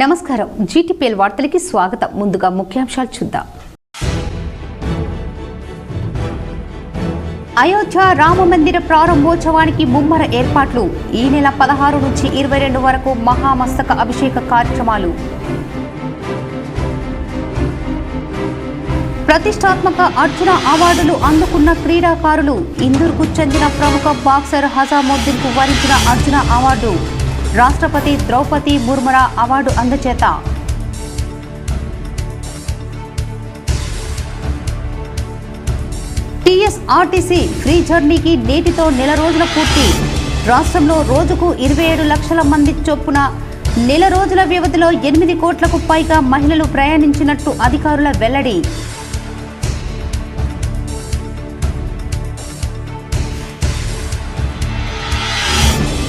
నమస్కారం జీటీపీఎల్ వార్తలకి స్వాగతం. ముందుగా ముఖ్యాంశాలు చూద్దాం. అయోధ్య రామ మందిర ప్రారంభోత్సవానికి ముమ్మర ఏర్పాట్లు. ఈ నెల 16 నుంచి 22 వరకు మహామస్తక అభిషేక కార్యక్రమాలు. ప్రతిష్టాత్మక అర్జున అవార్డులు అందుకున్న క్రీడాకారులు. ఇందూర్కు చెందిన ప్రముఖ బాక్సర్ హజాముద్దీన్కు వరించిన అర్జున అవార్డు. రాష్ట్రపతి ద్రౌపది ముర్ము అవార్డు అందజేత. టీఎస్ఆర్టీసీ ఫ్రీ జర్నీకి నేటితో నెల రోజుల పూర్తి. రాష్ట్రంలో రోజుకు 27 లక్షల మంది చొప్పున నెల రోజుల వ్యవధిలో 8 కోట్లకు పైగా మహిళలు ప్రయాణించినట్టు అధికారుల వెల్లడి.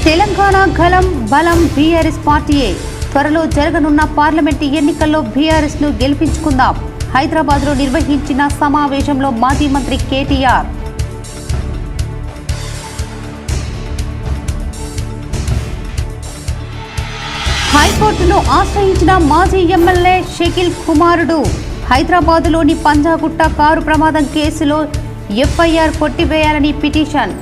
తెలంగాణ గలం బలం బీఆర్ఎస్ పార్టీయే. త్వరలో జరగనున్న పార్లమెంటు ఎన్నికల్లో బీఆర్ఎస్ ను గెలిపించుకుందాం. హైదరాబాద్ లో నిర్వహించిన సమావేశంలో మాజీ మంత్రి కేటీఆర్. హైకోర్టును ఆశ్రయించిన మాజీ ఎమ్మెల్యే షకీల్ కుమారుడు. హైదరాబాద్ లోని పంజాగుట్ట కారు ప్రమాదం కేసులో ఎఫ్ఐఆర్ కొట్టివేయాలని పిటిషన్.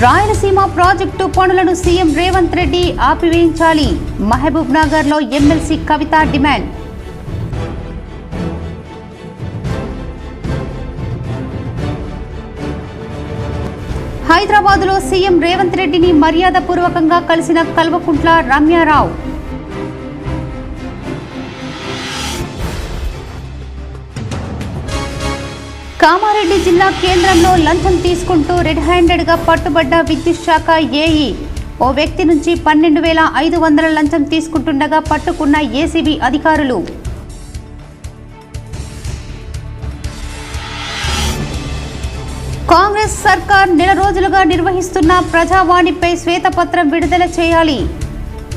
రాయలసీమ ప్రాజెక్టు పనులను సీఎం రేవంత్ రెడ్డి ఆపివేయించాలి. మహబూబ్ నగర్ లో ఎమ్మెల్సీ కవిత డిమాండ్. హైదరాబాద్ లో సీఎం రేవంత్ రెడ్డిని మర్యాదపూర్వకంగా కలిసిన కల్వకుంట్ల రమ్యారావు. కామారెడ్డి జిల్లా కేంద్రంలో లంచం తీసుకుంటూ రెడ్ హ్యాండెడ్ గా పట్టుబడ్డ విద్యుత్ శాఖ ఏఈ. ఓ వ్యక్తి నుంచి 12,500 లంచం తీసుకుంటుండగా పట్టుకున్న ఏసీబీ అధికారులు. కాంగ్రెస్ సర్కార్ నెల రోజులుగా నిర్వహిస్తున్న ప్రజావాణిపై శ్వేతపత్రం విడుదల చేయాలి.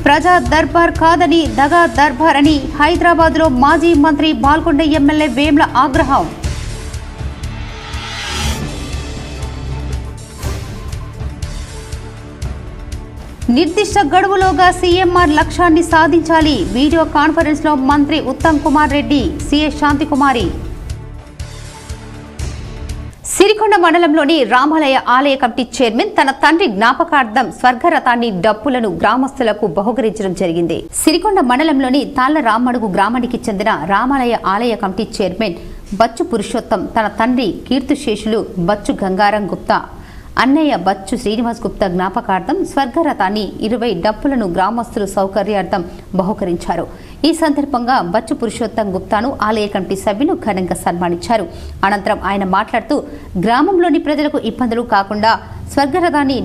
ప్రజా దర్బార్ కాదని దగా దర్బార్ అని హైదరాబాద్ లో మాజీ మంత్రి బాల్కొండ ఎమ్మెల్యే వేమ్ల ఆగ్రహం. నిర్దిష్ట గడువులోగా సీఎంఆర్ లక్ష్యాన్ని సాధించాలి. వీడియో కాన్ఫరెన్స్ లో మంత్రి ఉత్తమ్ కుమార్ రెడ్డి, సీఏ శాంతికుమారి. సిరికొండ మండలంలోని రామాలయ ఆలయ కమిటీ చైర్మన్ తన తండ్రి జ్ఞాపకార్థం స్వర్గరథాన్ని డప్పులను గ్రామస్తులకు బహుకరించడం జరిగింది. సిరికొండ మండలంలోని తాళ్ల రామడుగు గ్రామానికి చెందిన రామాలయ ఆలయ కమిటీ చైర్మన్ బచ్చు పురుషోత్తం తన తండ్రి కీర్తిశేషులు బచ్చు గంగారం గుప్తా, అన్నయ్య బచ్చు శ్రీనివాస్ గుప్తా జ్ఞాపకార్థం స్వర్గరథాన్ని 20 డప్పులను గ్రామస్తులు సౌకర్యార్థం బహుకరించారు. ఈ సందర్భంగా బచ్చు పురుషోత్తం గుప్తాను ఆలయ కమిటీ సభ్యులు ఘనంగా సన్మానించారు. అనంతరం ఆయన మాట్లాడుతూ గ్రామంలోని ప్రజలకు ఇబ్బందులు కాకుండా స్వర్గరథాన్ని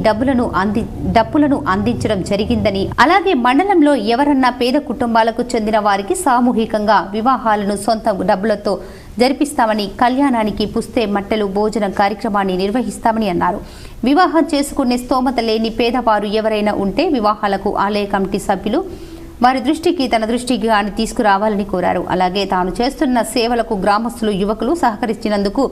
డప్పులను అందించడం జరిగిందని, అలాగే మండలంలో ఎవరన్నా పేద కుటుంబాలకు చెందిన వారికి సామూహికంగా వివాహాలను సొంత డబ్బులతో జరిపిస్తామని, కళ్యాణానికి పుస్తే మట్టెలు భోజన కార్యక్రమాన్ని నిర్వహిస్తామని అన్నారు. వివాహం చేసుకునే స్తోమత లేని పేదవారు ఎవరైనా ఉంటే వివాహాలకు ఆలయ కమిటీ సభ్యులు వారి దృష్టికి తన దృష్టికి అని తీసుకురావాలని కోరారు. అలాగే తాను చేస్తున్న సేవలకు గ్రామస్తులు యువకులు సహకరించినందుకు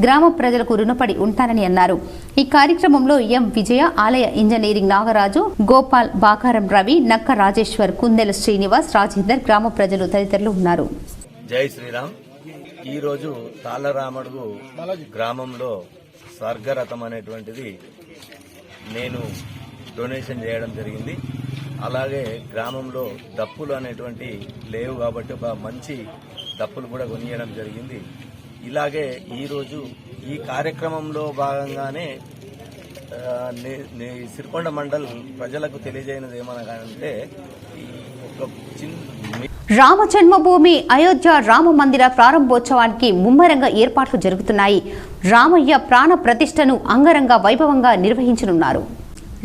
గ్రామ ప్రజలకు రుణపడి ఉంటానని అన్నారు. ఈ కార్యక్రమంలో ఎం విజయ, ఆలయ ఇంజనీరింగ్ నాగరాజు, గోపాల్, బాకారం రవి, నక్క రాజేశ్వర్, కుందెల శ్రీనివాస్, రాజేందర్, గ్రామ ప్రజలు తదితరులు ఉన్నారు. జై శ్రీరామ్. ఈరోజు తాళ్లరామడుగు గ్రామంలో స్వర్గరథం అనేటువంటిది నేను డొనేషన్ చేయడం జరిగింది. అలాగే గ్రామంలో దప్పులు అనేటువంటి లేవు కాబట్టి ఒక మంచి దప్పులు కూడా కొనియడం జరిగింది. ఇలాగే ఈరోజు ఈ కార్యక్రమంలో భాగంగానే సిరికొండ మండల్ ప్రజలకు తెలియజేయనిది ఏమనగానంటే ఒక రామ జన్మభూమి అయోధ్య రామ మందిర ప్రారంభోత్సవానికి ముమ్మరంగా ఏర్పాట్లు జరుగుతున్నాయి. రామయ్య ప్రాణ ప్రతిష్టను అంగరంగ వైభవంగా నిర్వహించనున్నారు.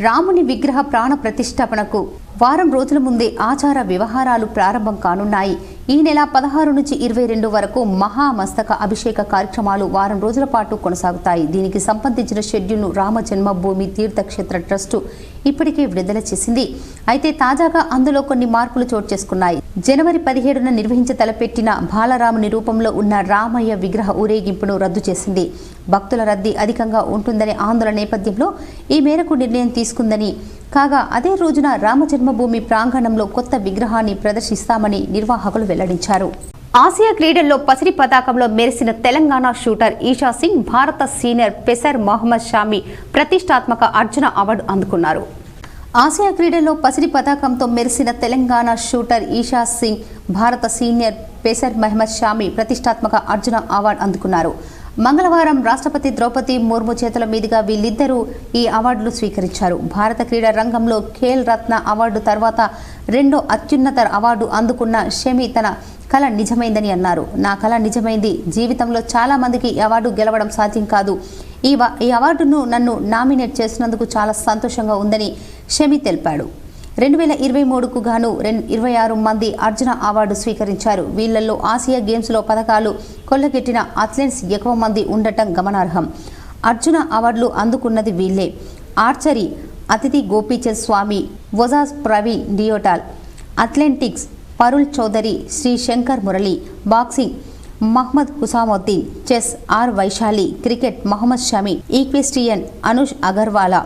రాముని విగ్రహ ప్రాణ ప్రతిష్టాపనకు వారం రోజుల ముందే ఆచార వ్యవహారాలు ప్రారంభం కానున్నాయి. ఈ నెల 16 నుంచి 22 వరకు మహామస్తక అభిషేక కార్యక్రమాలు వారం రోజుల పాటు కొనసాగుతాయి. దీనికి సంబంధించిన షెడ్యూల్ను రామ జన్మభూమి తీర్థక్షేత్ర ట్రస్టు ఇప్పటికే విడుదల చేసింది. అయితే తాజాగా అందులో కొన్ని మార్పులు చోటు చేసుకున్నాయి. జనవరి 17న నిర్వహించ తలపెట్టిన బాలరాముని రూపంలో ఉన్న రామయ్య విగ్రహ ఊరేగింపును రద్దు చేసింది. భక్తుల రద్దీ అధికంగా ఉంటుందనే ఆందోళన నేపథ్యంలో ఈ మేరకు నిర్ణయం తీసుకుందని, కాగా అదే రోజున రామ జన్మభూమి ప్రాంగణంలో కొత్త విగ్రహాన్ని ప్రదర్శిస్తామని నిర్వాహకులు వెల్లడించారు. ఆసియా క్రీడల్లో పసిడి పతాకంలో మెరిసిన తెలంగాణ షూటర్ ఈషా సింగ్ భారత సీనియర్ పేసర్ మహమ్మద్ షామి ప్రతిష్టాత్మక అర్జున అవార్డు అందుకున్నారు. ఆసియా క్రీడల్లో పసిడి పతాకంతో మెరిసిన తెలంగాణ షూటర్ ఈషా సింగ్ భారత సీనియర్ పేసర్ మహమ్మద్ షామి ప్రతిష్టాత్మక అర్జున అవార్డు అందుకున్నారు. మంగళవారం రాష్ట్రపతి ద్రౌపది ముర్ము చేతుల మీదుగా వీళ్ళిద్దరూ ఈ అవార్డులు స్వీకరించారు. భారత క్రీడా రంగంలో ఖేల్ రత్న అవార్డు తర్వాత రెండో అత్యున్నత అవార్డు అందుకున్న షమి తన కళ నిజమైందని అన్నారు. నా కళ నిజమైంది. జీవితంలో చాలా మందికి ఈ అవార్డు గెలవడం సాధ్యం కాదు. ఈ అవార్డును నన్ను నామినేట్ చేసినందుకు చాలా సంతోషంగా ఉందని షమి తెలిపాడు. 2023కు గాను 26 మంది అర్జున అవార్డు స్వీకరించారు. వీళ్లలో ఆసియా గేమ్స్లో పథకాలు కొల్లగెట్టిన అథ్లెట్స్ ఎక్కువ మంది ఉండటం గమనార్హం. అర్జున అవార్డులు అందుకున్నది వీళ్లే: ఆర్చరీ అతిథి గోపీచంద్ స్వామి, వజాజ్ Pravin Deotale, athletics Parul Chaudhary, Sri Shankar Murali, boxing Mohammed Hussamuddin, chess R Vaishali, cricket Mohammed Shami, equestrian Anush Agarwalla,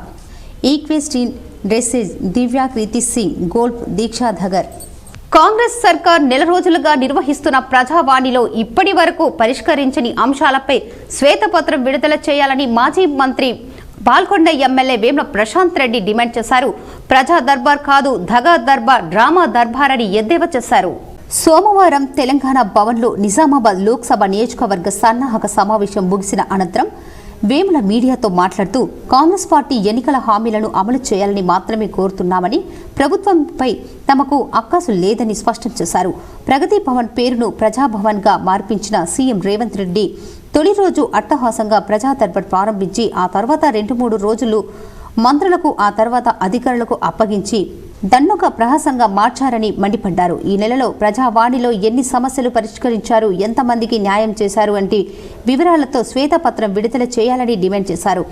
equestrian dressage Divya Kriti Singh, golf Diksha Dagar. Congress సర్కార్ నెల రోజులుగా నిర్వహిస్తున్న ప్రజావాణిలో ఇప్పటి వరకు పరిష్కరించని అంశాలపై శ్వేతపత్రం విడుదల చేయాలని మాజీ మంత్రి బాల్కొండ ఎమ్మెల్యే వేముల ప్రశాంత్ రెడ్డి డిమాండ్ చేశారు. ప్రజా దర్బార్ కాదు, దగా దర్బార్, డ్రామా దర్బార్ అని ఎద్దేవా చేశారు. సోమవారం తెలంగాణ భవన్లో నిజామాబాద్ లోక్సభ నియోజకవర్గ సన్నాహక సమావేశం ముగిసిన అనంతరం వేముల మీడియాతో మాట్లాడుతూ కాంగ్రెస్ పార్టీ ఎన్నికల హామీలను అమలు చేయాలని మాత్రమే కోరుతున్నామని, ప్రభుత్వంపై తమకు అక్కసు లేదని స్పష్టం చేశారు. ప్రగతి భవన్ పేరును ప్రజాభవన్గా మార్పించిన సీఎం రేవంత్ రెడ్డి తొలి రోజు అట్టహాసంగా ప్రజా దర్బార్ ప్రారంభించి ఆ తర్వాత 2-3 రోజులు మంత్రులకు, ఆ తర్వాత అధికారులకు అప్పగించి దన్నొక ప్రహసంగా మార్చారని మండిపడ్డారు. ఈ నెలలో ప్రజావాణిలో ఎన్ని సమస్యలు పరిష్కరించారు, ఎంతమందికి న్యాయం చేశారు వంటి వివరాలతో శ్వేతపత్రం విడుదల చేయాలని డిమాండ్ చేశారు.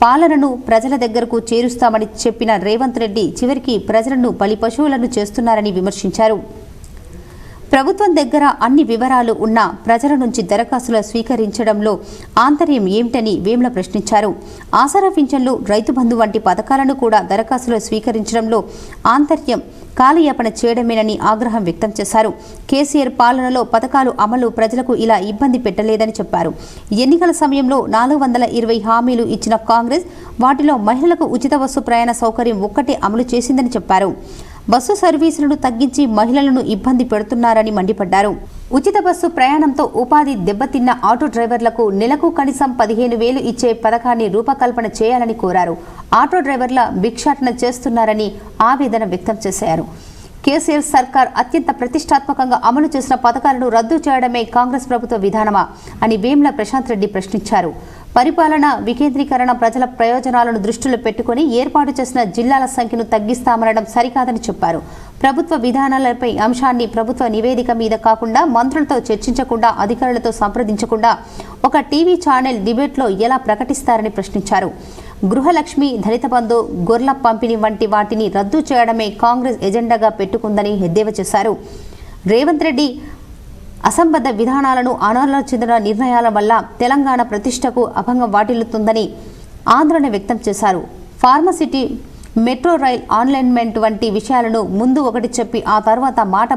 పాలనను ప్రజల దగ్గరకు చేరుస్తామని చెప్పిన రేవంత్ రెడ్డి చివరికి ప్రజలను బలి పశువులను చేస్తున్నారని విమర్శించారు. ప్రభుత్వం దగ్గర అన్ని వివరాలు ఉన్నా ప్రజల నుంచి దరఖాస్తులు స్వీకరించడంలో ఆంతర్యం ఏమిటని వేముల ప్రశ్నించారు. ఆసరా పింఛన్లు, రైతు బంధు వంటి పథకాలను కూడా దరఖాస్తులు స్వీకరించడంలో ఆంతర్యం కాలయాపన చేయడమేనని ఆగ్రహం వ్యక్తం చేశారు. కేసీఆర్ పాలనలో పథకాలు అమలు ప్రజలకు ఇలా ఇబ్బంది పెట్టలేదని చెప్పారు. ఎన్నికల సమయంలో 420 హామీలు ఇచ్చిన కాంగ్రెస్ వాటిలో మహిళలకు ఉచిత బస్సు ప్రయాణ సౌకర్యం ఒక్కటే అమలు చేసిందని చెప్పారు. బస్సు సర్వీసులను తగ్గించి మహిళలను ఇబ్బంది పెడుతున్నారని మండిపడ్డారు. ఉచిత బస్సు ప్రయాణంతో ఉపాధి దెబ్బతిన్న ఆటో డ్రైవర్లకు నెలకు కనీసం 15,000 ఇచ్చే పథకాన్ని రూపకల్పన చేయాలని కోరారు. ఆటో డ్రైవర్ల భిక్షాటన చేస్తున్నారని ఆవేదన వ్యక్తం చేశారు. కేసీఆర్ సర్కార్ అత్యంత ప్రతిష్టాత్మకంగా అమలు చేసిన పథకాలను రద్దు చేయడమే కాంగ్రెస్ ప్రభుత్వ విధానమా అని వేముల ప్రశాంత్ రెడ్డి ప్రశ్నించారు. పరిపాలన వికేంద్రీకరణ, ప్రజల ప్రయోజనాలను దృష్టిలో పెట్టుకుని ఏర్పాటు చేసిన జిల్లాల సంఖ్యను తగ్గిస్తామనడం సరికాదని చెప్పారు. ప్రభుత్వ విధానాలపై అంశాన్ని ప్రభుత్వ నివేదిక మీద కాకుండా, మంత్రులతో చర్చించకుండా, అధికారులతో సంప్రదించకుండా ఒక టీవీ ఛానల్ డిబేట్లో ఎలా ప్రకటిస్తారని ప్రశ్నించారు. గృహలక్ష్మి, దళిత బంధు, గొర్రెల పంపిణీ వంటి వాటిని రద్దు చేయడమే కాంగ్రెస్ ఎజెండాగా పెట్టుకుందని ఎద్దేవా చేశారు. రేవంత్ రెడ్డి అసంబద్ధ విధానాలను, అనాలోచిత నిర్ణయాల వల్ల తెలంగాణ ప్రతిష్టకు అభంగం వాటిల్లుతుందని ఆందోళన వ్యక్తం చేశారు. ఫార్మసిటీ, మెట్రో రైల్ ఆన్లైన్మెంట్ వంటి విషయాలను ముందు ఒకటి చెప్పి ఆ తర్వాత మాట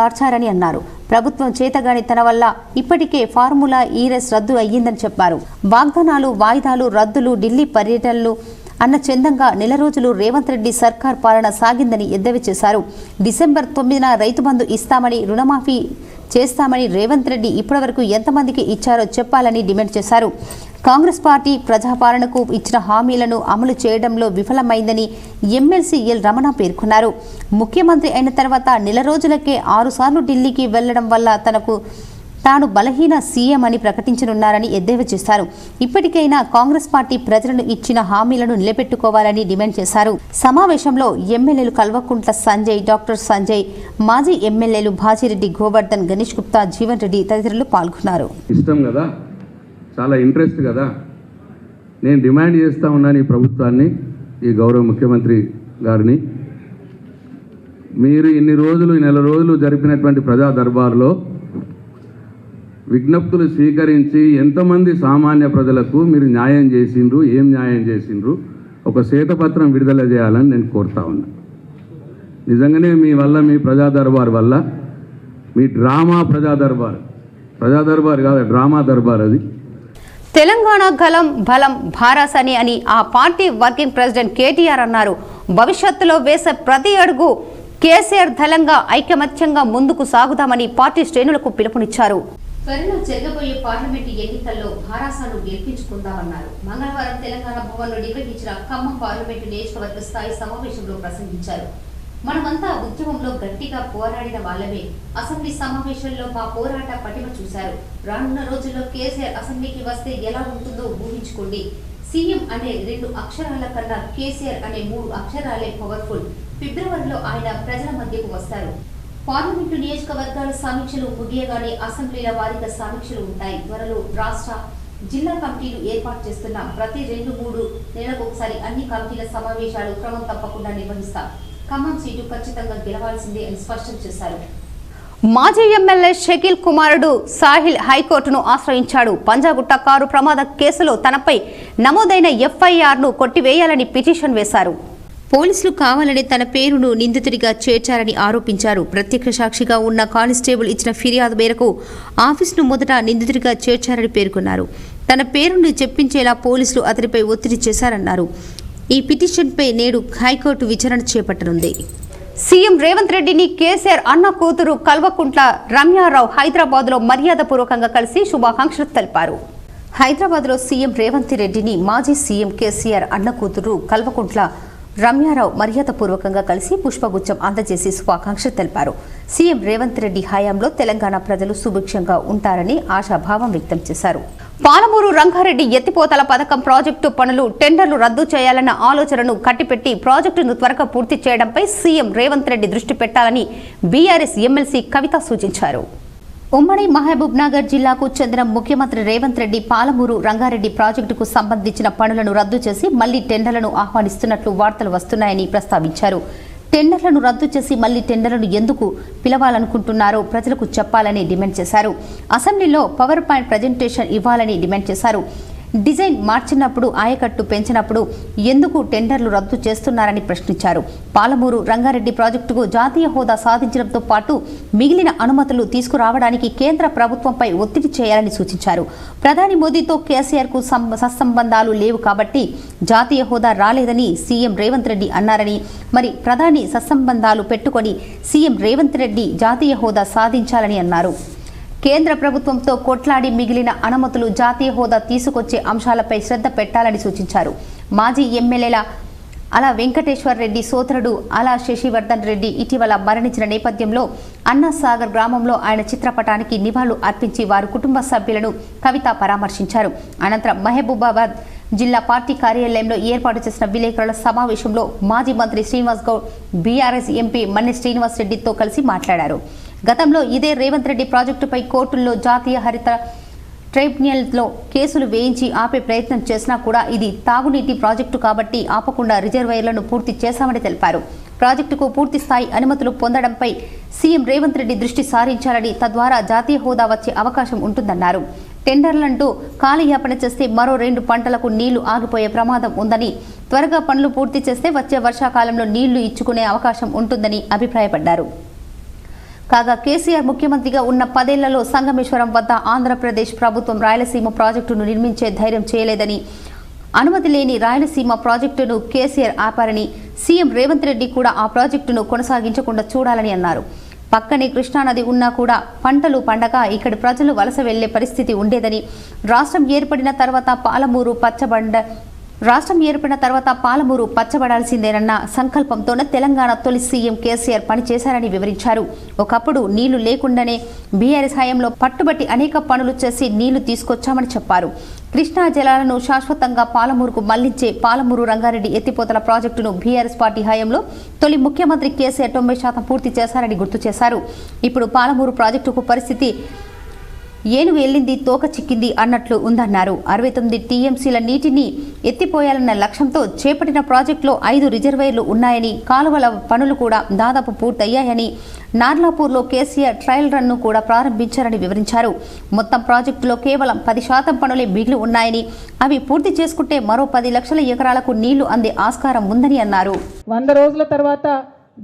మార్చారని అన్నారు. ప్రభుత్వం చేతగానితన వల్ల ఇప్పటికే ఫార్ములా ఈరెస్ రద్దు అయ్యిందని చెప్పారు. వాగ్దానాలు, వాయిదాలు, రద్దులు, ఢిల్లీ పర్యటనలు అన్న చందంగా నెల రోజులు రేవంత్ రెడ్డి సర్కార్ పాలన సాగిందని ఎద్దేవా చేశారు. డిసెంబర్ 9న రైతు బంధు ఇస్తామని, రుణమాఫీ చేస్తామని రేవంత్ రెడ్డి ఇప్పటివరకు ఎంతమందికి ఇచ్చారో చెప్పాలని డిమాండ్ చేశారు. కాంగ్రెస్ పార్టీ ప్రజాపాలనకు ఇచ్చిన హామీలను అమలు చేయడంలో విఫలమైందని ఎమ్మెల్సీ ఎల్ రమణ పేర్కొన్నారు. ముఖ్యమంత్రి అయిన తర్వాత నెల రోజులకే 6 సార్లు ఢిల్లీకి వెళ్లడం వల్ల తాను బలహీన సీఎం అని ప్రకటించనున్నారని ఎద్దేవా చేశారు. ఇప్పటికైనా కాంగ్రెస్ పార్టీ ప్రజలను ఇచ్చిన హామీలను నిలబెట్టుకోవాలని డిమాండ్ చేశారు. సమావేశంలో ఎమ్మెల్యేలు కల్వకుంట్ల సంజయ్, డాక్టర్ సంజయ్, మాజీ ఎమ్మెల్యేలు భాజిరెడ్డి, గోవర్ధన్, గణేష్ గుప్తా, జీవన్ రెడ్డి తదితరులు పాల్గొన్నారు. ఇష్టం కదా, చాలా ఇంట్రెస్ట్ కదా. నేను డిమాండ్ చేస్తూ ఉన్నాను ఈ ప్రభుత్వాన్ని, ఈ గౌరవ ముఖ్యమంత్రి గారిని, మీరు ఇన్ని రోజులు, నెల రోజులు జరిపినటువంటి ప్రజా దర్బార్లో విజ్ఞప్తులు స్వీకరించి ఎంతమంది సామాన్య ప్రజలకు మీరు న్యాయం చేసిండ్రు, ఏం న్యాయం చేసిండ్రు, ఒక శ్వేతపత్రం విడుదల చేయాలని నేను కోరుతా ఉన్నా. నిజంగానే మీ వల్ల, మీ ప్రజా దర్బార్ వల్ల, మీ డ్రామా ప్రజా దర్బార్ కాదు, డ్రామా దర్బార్ అది. తెలంగాణ గలం బలం భారాసని అని ఆ పార్టీ వర్కింగ్ ప్రెసిడెంట్ కేటీఆర్ అన్నారు. భవిష్యత్తులో వేసే ప్రతి అడుగు కేసీఆర్ దళంగా ఐకమత్యంగా ముందుకు సాగుదామని పార్టీ శ్రేణులకు పిలుపునిచ్చారు. త్వరలో జరగబోయే పార్లమెంటు ఎన్నికల్లో భారాసాను గెలిపించుకుందామన్నారు. మంగళవారం తెలంగాణ భవన్లో నిర్వహించిన ఖమ్మం పార్లమెంటు నియోజకవర్గ స్థాయి సమావేశంలో ప్రసంగించారు. మనమంతా ఉద్యమంలో గట్టిగా పోరాడిన వాళ్ళమే. అసెంబ్లీ సమావేశంలో మా పోరాట పటిమ చూశారు. రానున్న రోజుల్లో కేసీఆర్ అసెంబ్లీకి వస్తే ఎలా ఉంటుందో ఊహించుకోండి. సీఎం అనే 2 అక్షరాల కన్నా కేసీఆర్ అనే 3 అక్షరాలే పవర్ఫుల్. ఫిబ్రవరిలో ఆయన ప్రజల మధ్యకు వస్తారు. పార్లమెంటు నియోజకవర్గాల సమీక్షలు ముగియగానే అసెంబ్లీల వారీగా సమీక్షలు ఉంటాయి. త్వరలో రాష్ట్ర, జిల్లా కమిటీలు ఏర్పాటు చేస్తున్న ప్రతి 2-3 నెలలకొకసారి అన్ని కమిటీల సమావేశాలు క్రమం తప్పకుండా నిర్వహిస్తారు. ఖమ్మం సీటు ఖచ్చితంగా గెలవాల్సిందే అని స్పష్టం చేశారు. మాజీ ఎమ్మెల్యే షకీల్ కుమారుడు సాహిల్ హైకోర్టును ఆశ్రయించాడు. పంజాగుట్ట కారు ప్రమాద కేసులో తనపై నమోదైన ఎఫ్ఐఆర్ను కొట్టివేయాలని పిటిషన్ వేశారు. పోలీసులు కావాలని తన పేరును నిందితుడిగా చేర్చారని ఆరోపించారు. ప్రత్యక్ష సాక్షిగా ఉన్న కానిస్టేబుల్ ఇచ్చిన ఫిర్యాదు మేరకు ఆఫీసును మొదట నిందితుడిగా చేర్చారని పేర్కొన్నారు. తన పేరును చెప్పించేలా పోలీసులు అతడిపై ఒత్తిడి చేశారన్నారు. ఈ పిటిషన్పై నేడు హైకోర్టు విచారణ చేపట్టనుంది. సీఎం రేవంత్ రెడ్డిని కేసీఆర్ అన్న కూతురు కల్వకుంట్ల రమ్యారావు హైదరాబాద్లో మర్యాదపూర్వకంగా కలిసి శుభాకాంక్షలు తెలిపారు. హైదరాబాద్లో సీఎం రేవంత్ రెడ్డిని మాజీ సీఎం కేసీఆర్ అన్న కూతురు కల్వకుంట్ల రమ్యారావు మర్యాదపూర్వకంగా కలిసి పుష్పగుచ్చం అందజేసి శుభాకాంక్షలు తెలిపారు. సీఎం రేవంత్ రెడ్డి హయాంలో తెలంగాణ ప్రజలు సుభిక్షంగా ఉంటారని ఆశాభావం వ్యక్తం చేశారు. పాలమూరు రంగారెడ్డి ఎత్తిపోతల పథకం ప్రాజెక్టు పనులు టెండర్లు రద్దు చేయాలన్న ఆలోచనను కట్టిపెట్టి ప్రాజెక్టును త్వరగా పూర్తి చేయడంపై సీఎం రేవంత్ రెడ్డి దృష్టి పెట్టాలని బీఆర్ఎస్ ఎమ్మెల్సీ కవిత సూచించారు. ఉమ్మడి మహబూబ్ నగర్ జిల్లాకు చెందిన ముఖ్యమంత్రి రేవంత్ రెడ్డి పాలమూరు రంగారెడ్డి ప్రాజెక్టుకు సంబంధించిన పనులను రద్దు చేసి మళ్లీ టెండర్లను ఆహ్వానిస్తున్నట్లు వార్తలు వస్తున్నాయని ప్రస్తావించారు. టెండర్లను రద్దు చేసి మళ్లీ టెండర్లను ఎందుకు పిలవాలనుకుంటున్నారో ప్రజలకు చెప్పాలని డిమాండ్ చేశారు. అసెంబ్లీలో పవర్ పాయింట్ ప్రజెంటేషన్ ఇవ్వాలని డిమాండ్ చేశారు. డిజైన్ మార్చినప్పుడు, ఆయకట్టు పెంచినప్పుడు ఎందుకు టెండర్లు రద్దు చేస్తున్నారని ప్రశ్నించారు. పాలమూరు రంగారెడ్డి ప్రాజెక్టుకు జాతీయ హోదా సాధించడంతో పాటు మిగిలిన అనుమతులు తీసుకురావడానికి కేంద్ర ప్రభుత్వంపై ఒత్తిడి చేయాలని సూచించారు. ప్రధాని మోదీతో కేసీఆర్కు సత్సంబంధాలు లేవు కాబట్టి జాతీయ హోదా రాలేదని సీఎం రేవంత్ రెడ్డి అన్నారని, మరి ప్రధాని సత్సంబంధాలు పెట్టుకొని సీఎం రేవంత్ రెడ్డి జాతీయ హోదా సాధించాలని అన్నారు. కేంద్ర ప్రభుత్వంతో కొట్లాడి మిగిలిన అనుమతులు జాతీయ హోదా తీసుకొచ్చే అంశాలపై శ్రద్ధ పెట్టాలని సూచించారు. మాజీ ఎమ్మెల్యేల అలా వెంకటేశ్వర్ రెడ్డి సోదరుడు అలా శశివర్ధన్ రెడ్డి ఇటీవల మరణించిన నేపథ్యంలో అన్నాసాగర్ గ్రామంలో ఆయన చిత్రపటానికి నివాళులు అర్పించి వారి కుటుంబ సభ్యులను కవిత పరామర్శించారు. అనంతరం మహబూబాబాద్ జిల్లా పార్టీ కార్యాలయంలో ఏర్పాటు చేసిన విలేకరుల సమావేశంలో మాజీ మంత్రి శ్రీనివాస్ గౌడ్, బీఆర్ఎస్ ఎంపీ మన్నె శ్రీనివాస్ రెడ్డితో కలిసి మాట్లాడారు. గతంలో ఇదే రేవంత్ రెడ్డి ప్రాజెక్టుపై కోర్టుల్లో జాతీయ హరిత ట్రైబ్యునల్లో కేసులు వేయించి ఆపే ప్రయత్నం చేసినా కూడా ఇది తాగునీటి ప్రాజెక్టు కాబట్టి ఆపకుండా రిజర్వాయర్లను పూర్తి చేశామని తెలిపారు. ప్రాజెక్టుకు పూర్తి స్థాయి అనుమతులు పొందడంపై సీఎం రేవంత్ రెడ్డి దృష్టి సారించాలని, తద్వారా జాతీయ హోదా వచ్చే అవకాశం ఉంటుందన్నారు. టెండర్లంటూ కాలయాపన చేస్తే మరో 2 పంటలకు నీళ్లు ఆగిపోయే ప్రమాదం ఉందని, త్వరగా పనులు పూర్తి చేస్తే వచ్చే వర్షాకాలంలో నీళ్లు ఇచ్చుకునే అవకాశం ఉంటుందని అభిప్రాయపడ్డారు. కాగా కేసీఆర్ ముఖ్యమంత్రిగా ఉన్న 10 ఏళ్లలో సంగమేశ్వరం వద్ద ఆంధ్రప్రదేశ్ ప్రభుత్వం రాయలసీమ ప్రాజెక్టును నిర్మించే ధైర్యం చేయలేదని, అనుమతి లేని రాయలసీమ ప్రాజెక్టును కేసీఆర్ ఆపారని, సీఎం రేవంత్ రెడ్డి కూడా ఆ ప్రాజెక్టును కొనసాగించకుండా చూడాలని అన్నారు. పక్కనే కృష్ణానది ఉన్నా కూడా పంటలు పండగ ఇక్కడి ప్రజలు వలస వెళ్లే పరిస్థితి ఉండేదని, రాష్ట్రం ఏర్పడిన తర్వాత పాలమూరు, పచ్చబండ, రాష్ట్రం ఏర్పడిన తర్వాత పాలమూరు పచ్చబడాల్సిందేనన్న సంకల్పంతోనే తెలంగాణ తొలి సీఎం కేసీఆర్ పనిచేశారని వివరించారు. ఒకప్పుడు నీళ్లు లేకుండానే బీఆర్ఎస్ హయాంలో పట్టుబట్టి అనేక పనులు చేసి నీళ్లు తీసుకొచ్చామని చెప్పారు. కృష్ణా జలాలను శాశ్వతంగా పాలమూరుకు మళ్లించే పాలమూరు రంగారెడ్డి ఎత్తిపోతల ప్రాజెక్టును బీఆర్ఎస్ పార్టీ హయాంలో తొలి ముఖ్యమంత్రి కేసీఆర్ 90% పూర్తి చేశారని గుర్తు చేశారు. ఇప్పుడు పాలమూరు ప్రాజెక్టుకు పరిస్థితి ఏనుగు ఎల్లింది తోక చిక్కింది అన్నట్లు ఉందన్నారు. 69 టీఎంసీల నీటిని ఎత్తిపోయాలన్న లక్ష్యంతో చేపట్టిన ప్రాజెక్టులో 5 రిజర్వాయర్లు ఉన్నాయని, కాలువల పనులు కూడా దాదాపు పూర్తయ్యాయని, నార్లాపూర్లో కేసీఆర్ ట్రయల్ రన్ను కూడా ప్రారంభించారని వివరించారు. మొత్తం ప్రాజెక్టులో కేవలం 10% పనులే మిగిలి ఉన్నాయని, అవి పూర్తి చేసుకుంటే మరో 10 లక్షల ఎకరాలకు నీళ్లు అందే ఆస్కారం ఉందని అన్నారు. 100 రోజుల తర్వాత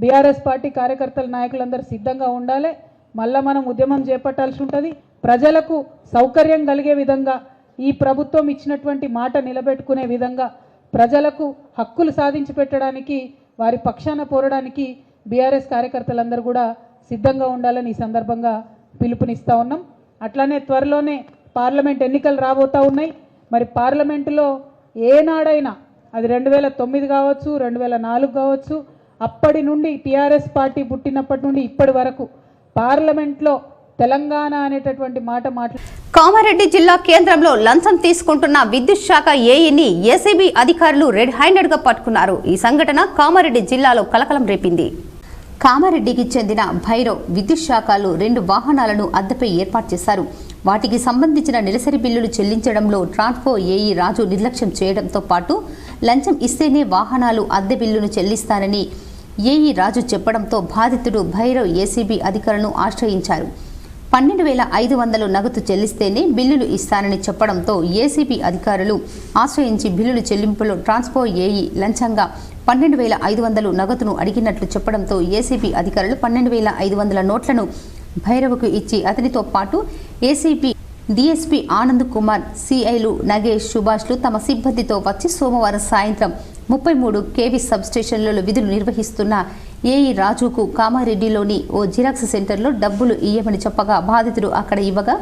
బీఆర్ఎస్ పార్టీ కార్యకర్తల నాయకులందరూ సిద్ధంగా ఉండాలి. మళ్ళా మనం ఉద్యమం చేపట్టాల్సి ఉంటుంది. ప్రజలకు సౌకర్యం కలిగే విధంగా, ఈ ప్రభుత్వం ఇచ్చినటువంటి మాట నిలబెట్టుకునే విధంగా, ప్రజలకు హక్కులు సాధించి పెట్టడానికి, వారి పక్షాన పోరాడానికి బీఆర్ఎస్ కార్యకర్తలందరూ కూడా సిద్ధంగా ఉండాలని ఈ సందర్భంగా పిలుపునిస్తూ ఉన్నాం. అట్లానే త్వరలోనే పార్లమెంట్ ఎన్నికలు రాబోతూ ఉన్నాయి. మరి పార్లమెంటులో ఏనాడైనా, అది 2009 కావచ్చు, 2004 కావచ్చు, అప్పటి నుండి టీఆర్ఎస్ పార్టీ పుట్టినప్పటి నుండి ఇప్పటి వరకు పార్లమెంట్లో తెలంగాణ అనేటటువంటి మాట కామారెడ్డి జిల్లా కేంద్రంలో లంచం తీసుకుంటున్న విద్యుత్ శాఖ ఏఈని ఏసీబీ అధికారులు రెడ్ హ్యాండెడ్ గా పట్టుకున్నారు. ఈ సంఘటన కామారెడ్డి జిల్లాలో కలకలం రేపింది. కామారెడ్డికి చెందిన భైరవ్ విద్యుత్ శాఖలు 2 వాహనాలను అద్దెపై ఏర్పాటు చేశారు. వాటికి సంబంధించిన నెలసరి బిల్లులు చెల్లించడంలో ట్రాన్స్కో ఏఈ రాజు నిర్లక్ష్యం చేయడంతో పాటు లంచం ఇస్తేనే వాహనాలు అద్దె బిల్లును చెల్లిస్తానని ఏఈ రాజు చెప్పడంతో బాధితుడు భైరవ్ ఏసీబీ అధికారులను ఆశ్రయించారు. 12,500 నగదు చెల్లిస్తేనే బిల్లులు ఇస్తానని చెప్పడంతో ఏసీబీ అధికారులు ఆశ్రయించి బిల్లులు చెల్లింపులో ట్రాన్స్కో ఏఈ లంచంగా 12,500 నగదును అడిగినట్లు చెప్పడంతో ఏసీబీ అధికారులు 12,500 నోట్లను భైరవ్కు ఇచ్చి అతనితో పాటు ఏసీబీ డీఎస్పీ ఆనంద్ కుమార్, సిఐలు నగేష్, సుభాష్లు తమ సిబ్బందితో వచ్చి సోమవారం సాయంత్రం 33 కేవీ సబ్స్టేషన్లలో విధులు నిర్వహిస్తున్న ఏఈ రాజుకు కామారెడ్డిలోని ఓ జిరాక్స్ సెంటర్లో డబ్బులు ఇయ్యమని చెప్పగా బాధితుడు అక్కడ ఇవ్వగా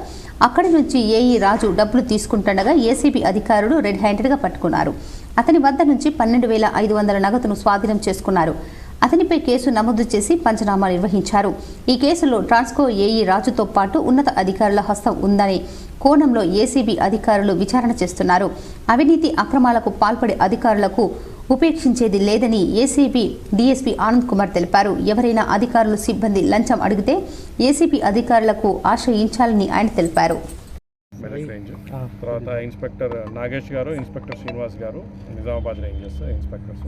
అక్కడి నుంచి ఏఈ రాజు డబ్బులు తీసుకుంటుండగా ఏసీబీ అధికారులు రెడ్ హ్యాండెడ్గా పట్టుకున్నారు. అతని వద్ద నుంచి 12,500 నగదును స్వాధీనం చేసుకున్నారు. అతనిపై కేసు నమోదు చేసి పంచనామా నిర్వహించారు. ఈ కేసులో ట్రాన్స్కో ఏఈ రాజుతో పాటు ఉన్నత అధికారుల హస్తం ఉందనే కోణంలో ఏసీబీ అధికారులు విచారణ చేస్తున్నారు. అవినీతి అక్రమాలకు పాల్పడే అధికారులకు ఉపేక్షించేది లేదని ఏసీబీ డీఎస్పీ ఆనంద్ కుమార్ తెలిపారు. ఎవరైనా అధికారులు సిబ్బంది లంచం అడిగితే ఏసీబీ అధికారులకు ఆశ్రయించాలని ఆయన తెలిపారు. తర్వాత ఇన్స్పెక్టర్ నాగేష్ గారు, ఇన్స్పెక్టర్ శ్రీనివాస్ గారు, నిజామాబాద్ రేంజర్స్ ఇన్స్పెక్టర్స్.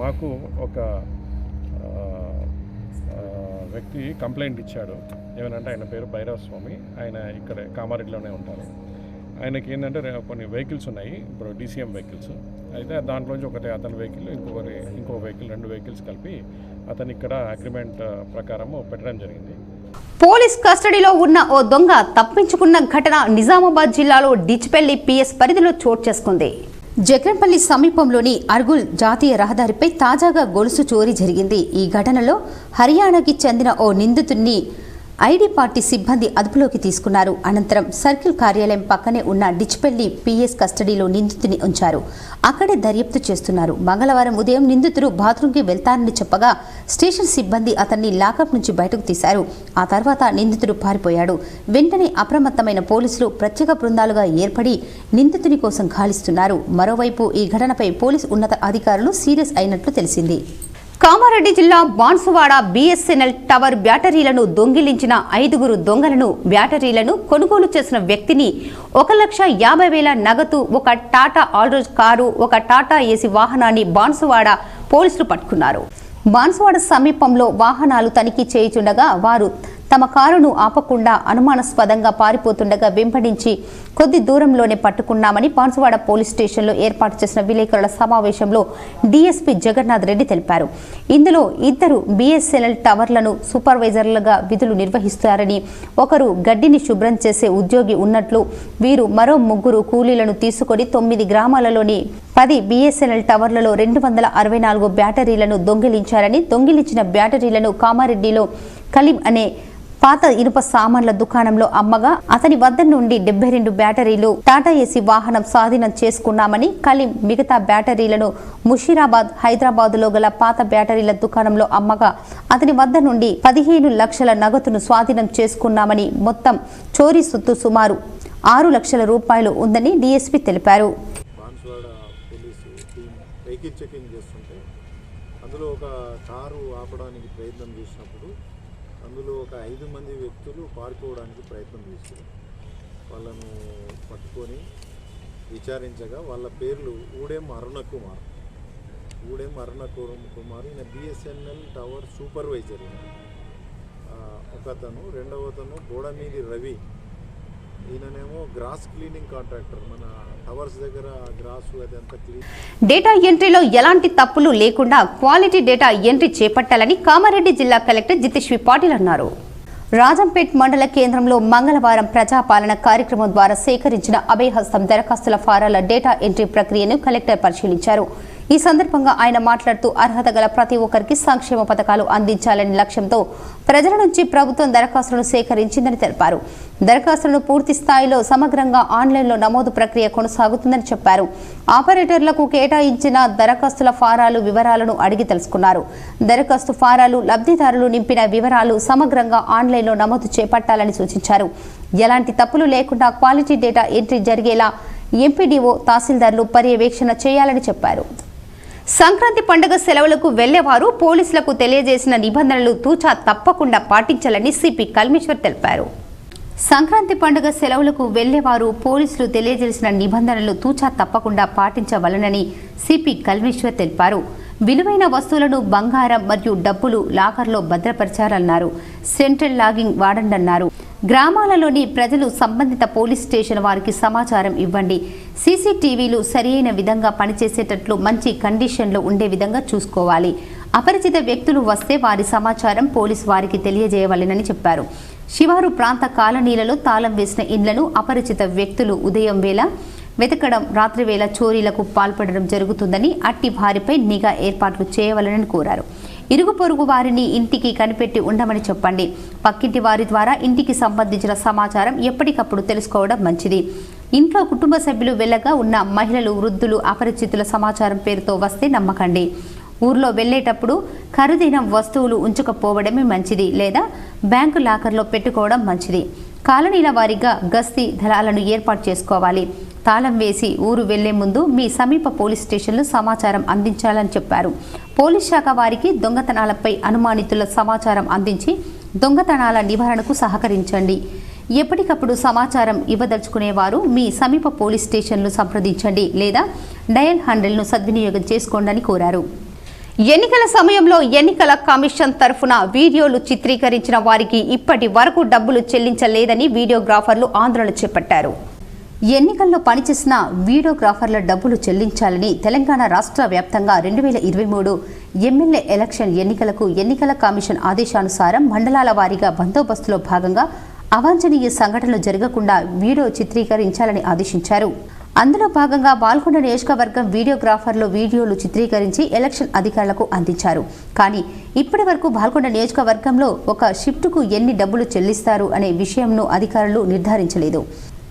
మాకు ఒక వ్యక్తి కంప్లైంట్ ఇచ్చాడు. ఏమనంటే ఆయన పేరు భైరవ స్వామి, ఆయన ఇక్కడ కామారెడ్డిలోనే ఉంటారు. ఆయనకి ఏంటంటే కొన్ని వెహికల్స్ ఉన్నాయి, ఇప్పుడు డీసీఎం వెహికల్స్. అయితే దాంట్లోంచి ఒకటి అతని వెహికల్, ఇంకో వెహికల్, 2 వెహికల్స్ కలిపి అతను ఇక్కడ అగ్రిమెంట్ ప్రకారం పెట్టడం జరిగింది. పోలీస్ కస్టడీలో ఉన్న ఓ దొంగ తప్పించుకున్న ఘటన నిజామాబాద్ జిల్లాలో డిచ్పల్లి పిఎస్ పరిధిలో చోటు చేసుకుంది. జగన్పల్లి సమీపంలోని అర్గుల్ జాతీయ రహదారిపై తాజాగా గొలుసు చోరీ జరిగింది. ఈ ఘటనలో హర్యానాకి చెందిన ఓ నిందితుడిని ఐడి పార్టీ సిబ్బంది అదుపులోకి తీసుకున్నారు. అనంతరం సర్కిల్ కార్యాలయం పక్కనే ఉన్న డిచ్పల్లి పిఎస్ కస్టడీలో నిందితుని ఉంచారు. అక్కడే దర్యాప్తు చేస్తున్నారు. మంగళవారం ఉదయం నిందితుడు బాత్రూంకి వెళ్తానని చెప్పగా స్టేషన్ సిబ్బంది అతన్ని లాకప్ నుంచి బయటకు తీశారు. ఆ తర్వాత నిందితుడు పారిపోయాడు. వెంటనే అప్రమత్తమైన పోలీసులు ప్రత్యేక బృందాలుగా ఏర్పడి నిందితుని కోసం గాలిస్తున్నారు. మరోవైపు ఈ ఘటనపై పోలీసు ఉన్నత అధికారులు సీరియస్ అయినట్లు తెలిసింది. కామారెడ్డి జిల్లా బాన్సువాడ బీఎస్ఎన్ఎల్ టవర్ బ్యాటరీలను దొంగిలించిన 5 దొంగలను, బ్యాటరీలను కొనుగోలు చేసిన వ్యక్తిని 1,50,000 నగదు, ఒక టాటా ఆల్రోజ్ కారు, ఒక టాటా ఏసీ వాహనాన్ని బాన్సువాడ పోలీసులు పట్టుకున్నారు. బాన్సువాడ సమీపంలో వాహనాలు తనిఖీ చేయుచుండగా వారు తమ కారును ఆపకుండా అనుమానాస్పదంగా పారిపోతుండగా వెంబడించి కొద్ది దూరంలోనే పట్టుకున్నామని బాన్సువాడ పోలీస్ స్టేషన్లో ఏర్పాటు చేసిన విలేకరుల సమావేశంలో డీఎస్పీ జగన్నాథ్ రెడ్డి తెలిపారు. ఇందులో 2 బీఎస్ఎన్ఎల్ టవర్లను సూపర్వైజర్లుగా విధులు నిర్వహిస్తారని, ఒకరు గడ్డిని శుభ్రం చేసే ఉద్యోగి ఉన్నట్లు, వీరు మరో 3 కూలీలను తీసుకొని 9 గ్రామాలలోని 10 బీఎస్ఎన్ఎల్ టవర్లలో 264 బ్యాటరీలను దొంగిలించారని, దొంగిలించిన బ్యాటరీలను కామారెడ్డిలో కలీం అనే పాత ఇనుప సామాన్ల దుకాణంలో అమ్మగా అతని వద్ద నుండి 72 బ్యాటరీలు టాటా ఏసీ వాహనం స్వాధీనం చేసుకున్నామని, కలీం మిగతా బ్యాటరీలను ముషీరాబాద్, హైదరాబాద్లో గల పాత బ్యాటరీల దుకాణంలో అమ్మగా అతని వద్ద నుండి 15 లక్షల నగదును స్వాధీనం చేసుకున్నామని, మొత్తం చోరీ సొత్తు సుమారు 6 లక్షల రూపాయలు ఉందని డీఎస్పీ తెలిపారు. వెహికల్ చెకింగ్ చేస్తుంటే అందులో ఒక కారు ఆపడానికి ప్రయత్నం చేసినప్పుడు అందులో ఒక 5 మంది వ్యక్తులు పారిపోవడానికి ప్రయత్నం చేశారు. వాళ్ళను పట్టుకొని విచారించగా వాళ్ళ పేర్లు ఊడెం అరుణ కుమార్, ఈయన బిఎస్ఎన్ఎల్ టవర్ సూపర్వైజర్. ఒకతను, రెండవతను బోడమీది రవి, ఈయననేమో గ్రాస్ క్లీనింగ్ కాంట్రాక్టర్. మన టవర్స్ దగ్గర గ్రాస్ అదంతా క్లీన్. డేటా ఎంట్రీలో ఎలాంటి తప్పులు లేకుండా క్వాలిటీ డేటా ఎంట్రీ చేపట్టాలని కామారెడ్డి జిల్లా కలెక్టర్ జితేశ్వరి పాటిల్ అన్నారు. రాజంపేట్ మండల కేంద్రంలో మంగళవారం ప్రజాపాలన కార్యక్రమం ద్వారా సేకరించిన అభయహస్తం దరఖాస్తుల ఫారాల డేటా ఎంట్రీ ప్రక్రియను కలెక్టర్ పరిశీలించారు. ఈ సందర్భంగా ఆయన మాట్లాడుతూ అర్హత గల ప్రతి ఒక్కరికి సంక్షేమ పథకాలు అందించాలనే లక్ష్యంతో ప్రజల నుంచి ప్రభుత్వం దరఖాస్తులను సేకరించిందని తెలిపారు. దరఖాస్తులను పూర్తి స్థాయిలో సమగ్రంగా ఆన్లైన్లో నమోదు ప్రక్రియ కొనసాగుతుందని చెప్పారు. ఆపరేటర్లకు కేటాయించిన దరఖాస్తుల ఫారాలు వివరాలను అడిగి తెలుసుకున్నారు. దరఖాస్తు ఫారాలు, లబ్ధిదారులు నింపిన వివరాలు సమగ్రంగా ఆన్లైన్లో నమోదు చేపట్టాలని సూచించారు. ఎలాంటి తప్పులు లేకుండా క్వాలిటీ డేటా ఎంట్రీ జరిగేలా ఎంపీడీఓ, తహసీల్దార్లు పర్యవేక్షణ చేయాలని చెప్పారు. సంక్రాంతి పండుగ సెలవులకు వెళ్లేవారు పోలీసులకు తెలియజేసిన నిబంధనలు తూచా తప్పకుండా పాటించాలని సిపి కల్మేశ్వర్ తెలిపారు. సంక్రాంతి పండుగ సెలవులకు వెళ్లేవారు పోలీసులు తెలియజేసిన నిబంధనలు తూచా తప్పకుండా పాటించవలనని సిపి కల్మేశ్వర్ తెలిపారు. విలువైన వస్తువులను, బంగారం మరియు డబ్బులు లాకర్లో భద్రపరచాలన్నారు. Central logging వాడండన్నారు. గ్రామాలలోని ప్రజలు సంబంధిత పోలీస్ స్టేషన్ వారికి సమాచారం ఇవ్వండి. సీసీటీవీలు సరియైన విధంగా పనిచేసేటట్లు మంచి కండిషన్లో ఉండే విధంగా చూసుకోవాలి. అపరిచిత వ్యక్తులు వస్తే వారి సమాచారం పోలీసు వారికి తెలియజేయవలెనని చెప్పారు. శివారు ప్రాంత కాలనీలలో తాళం వేసిన ఇండ్లను అపరిచిత వ్యక్తులు ఉదయం వేళ వెతకడం, రాత్రి వేళ చోరీలకు పాల్పడడం జరుగుతుందని, అట్టి వారిపై నిఘా ఏర్పాట్లు చేయవలెనని కోరారు. ఇరుగు పొరుగు వారిని ఇంటికి కనిపెట్టి ఉండమని చెప్పండి. పక్కింటి వారి ద్వారా ఇంటికి సంబంధించిన సమాచారం ఎప్పటికప్పుడు తెలుసుకోవడం మంచిది. ఇంట్లో కుటుంబ సభ్యులు వెళ్ళగా ఉన్న మహిళలు, వృద్ధులు అపరిచితుల సమాచారం పేరుతో వస్తే నమ్మకండి. ఊర్లో వెళ్లేటప్పుడు ఖరీదైన వస్తువులు ఉంచకపోవడమే మంచిది, లేదా బ్యాంకు లాకర్లో పెట్టుకోవడం మంచిది. కాలనీల వారీగా గస్తీ దళాలను ఏర్పాటు చేసుకోవాలి. తాళం వేసి ఊరు వెళ్లే ముందు మీ సమీప పోలీస్ స్టేషన్లు సమాచారం అందించాలని చెప్పారు. పోలీస్ శాఖ వారికి దొంగతనాలపై అనుమానితుల సమాచారం అందించి దొంగతనాల నివారణకు సహకరించండి. ఎప్పటికప్పుడు సమాచారం ఇవ్వదలుచుకునేవారు మీ సమీప పోలీస్ స్టేషన్లు సంప్రదించండి, లేదా డయల్ 100ను సద్వినియోగం చేసుకోండి కోరారు. ఎన్నికల సమయంలో ఎన్నికల కమిషన్ తరఫున వీడియోలు చిత్రీకరించిన వారికి ఇప్పటి వరకు డబ్బులు చెల్లించలేదని వీడియోగ్రాఫర్లు ఆందోళన చేపట్టారు. ఎన్నికల్లో పనిచేసిన వీడియోగ్రాఫర్ల డబ్బులు చెల్లించాలని తెలంగాణ రాష్ట్ర వ్యాప్తంగా 2023 ఎమ్మెల్యే ఎలక్షన్ ఎన్నికలకు ఎన్నికల కమిషన్ ఆదేశానుసారం మండలాల వారీగా బందోబస్తులో భాగంగా అవాంఛనీయ సంఘటనలు జరగకుండా వీడియో చిత్రీకరించాలని ఆదేశించారు. అందులో భాగంగా బాల్కొండ నియోజకవర్గం వీడియోగ్రాఫర్లు వీడియోలు చిత్రీకరించి ఎలక్షన్ అధికారులకు అందించారు. కానీ ఇప్పటి వరకు బాల్కొండ నియోజకవర్గంలో ఒక షిఫ్ట్కు ఎన్ని డబ్బులు చెల్లిస్తారు అనే విషయంను అధికారులు నిర్ధారించలేదు.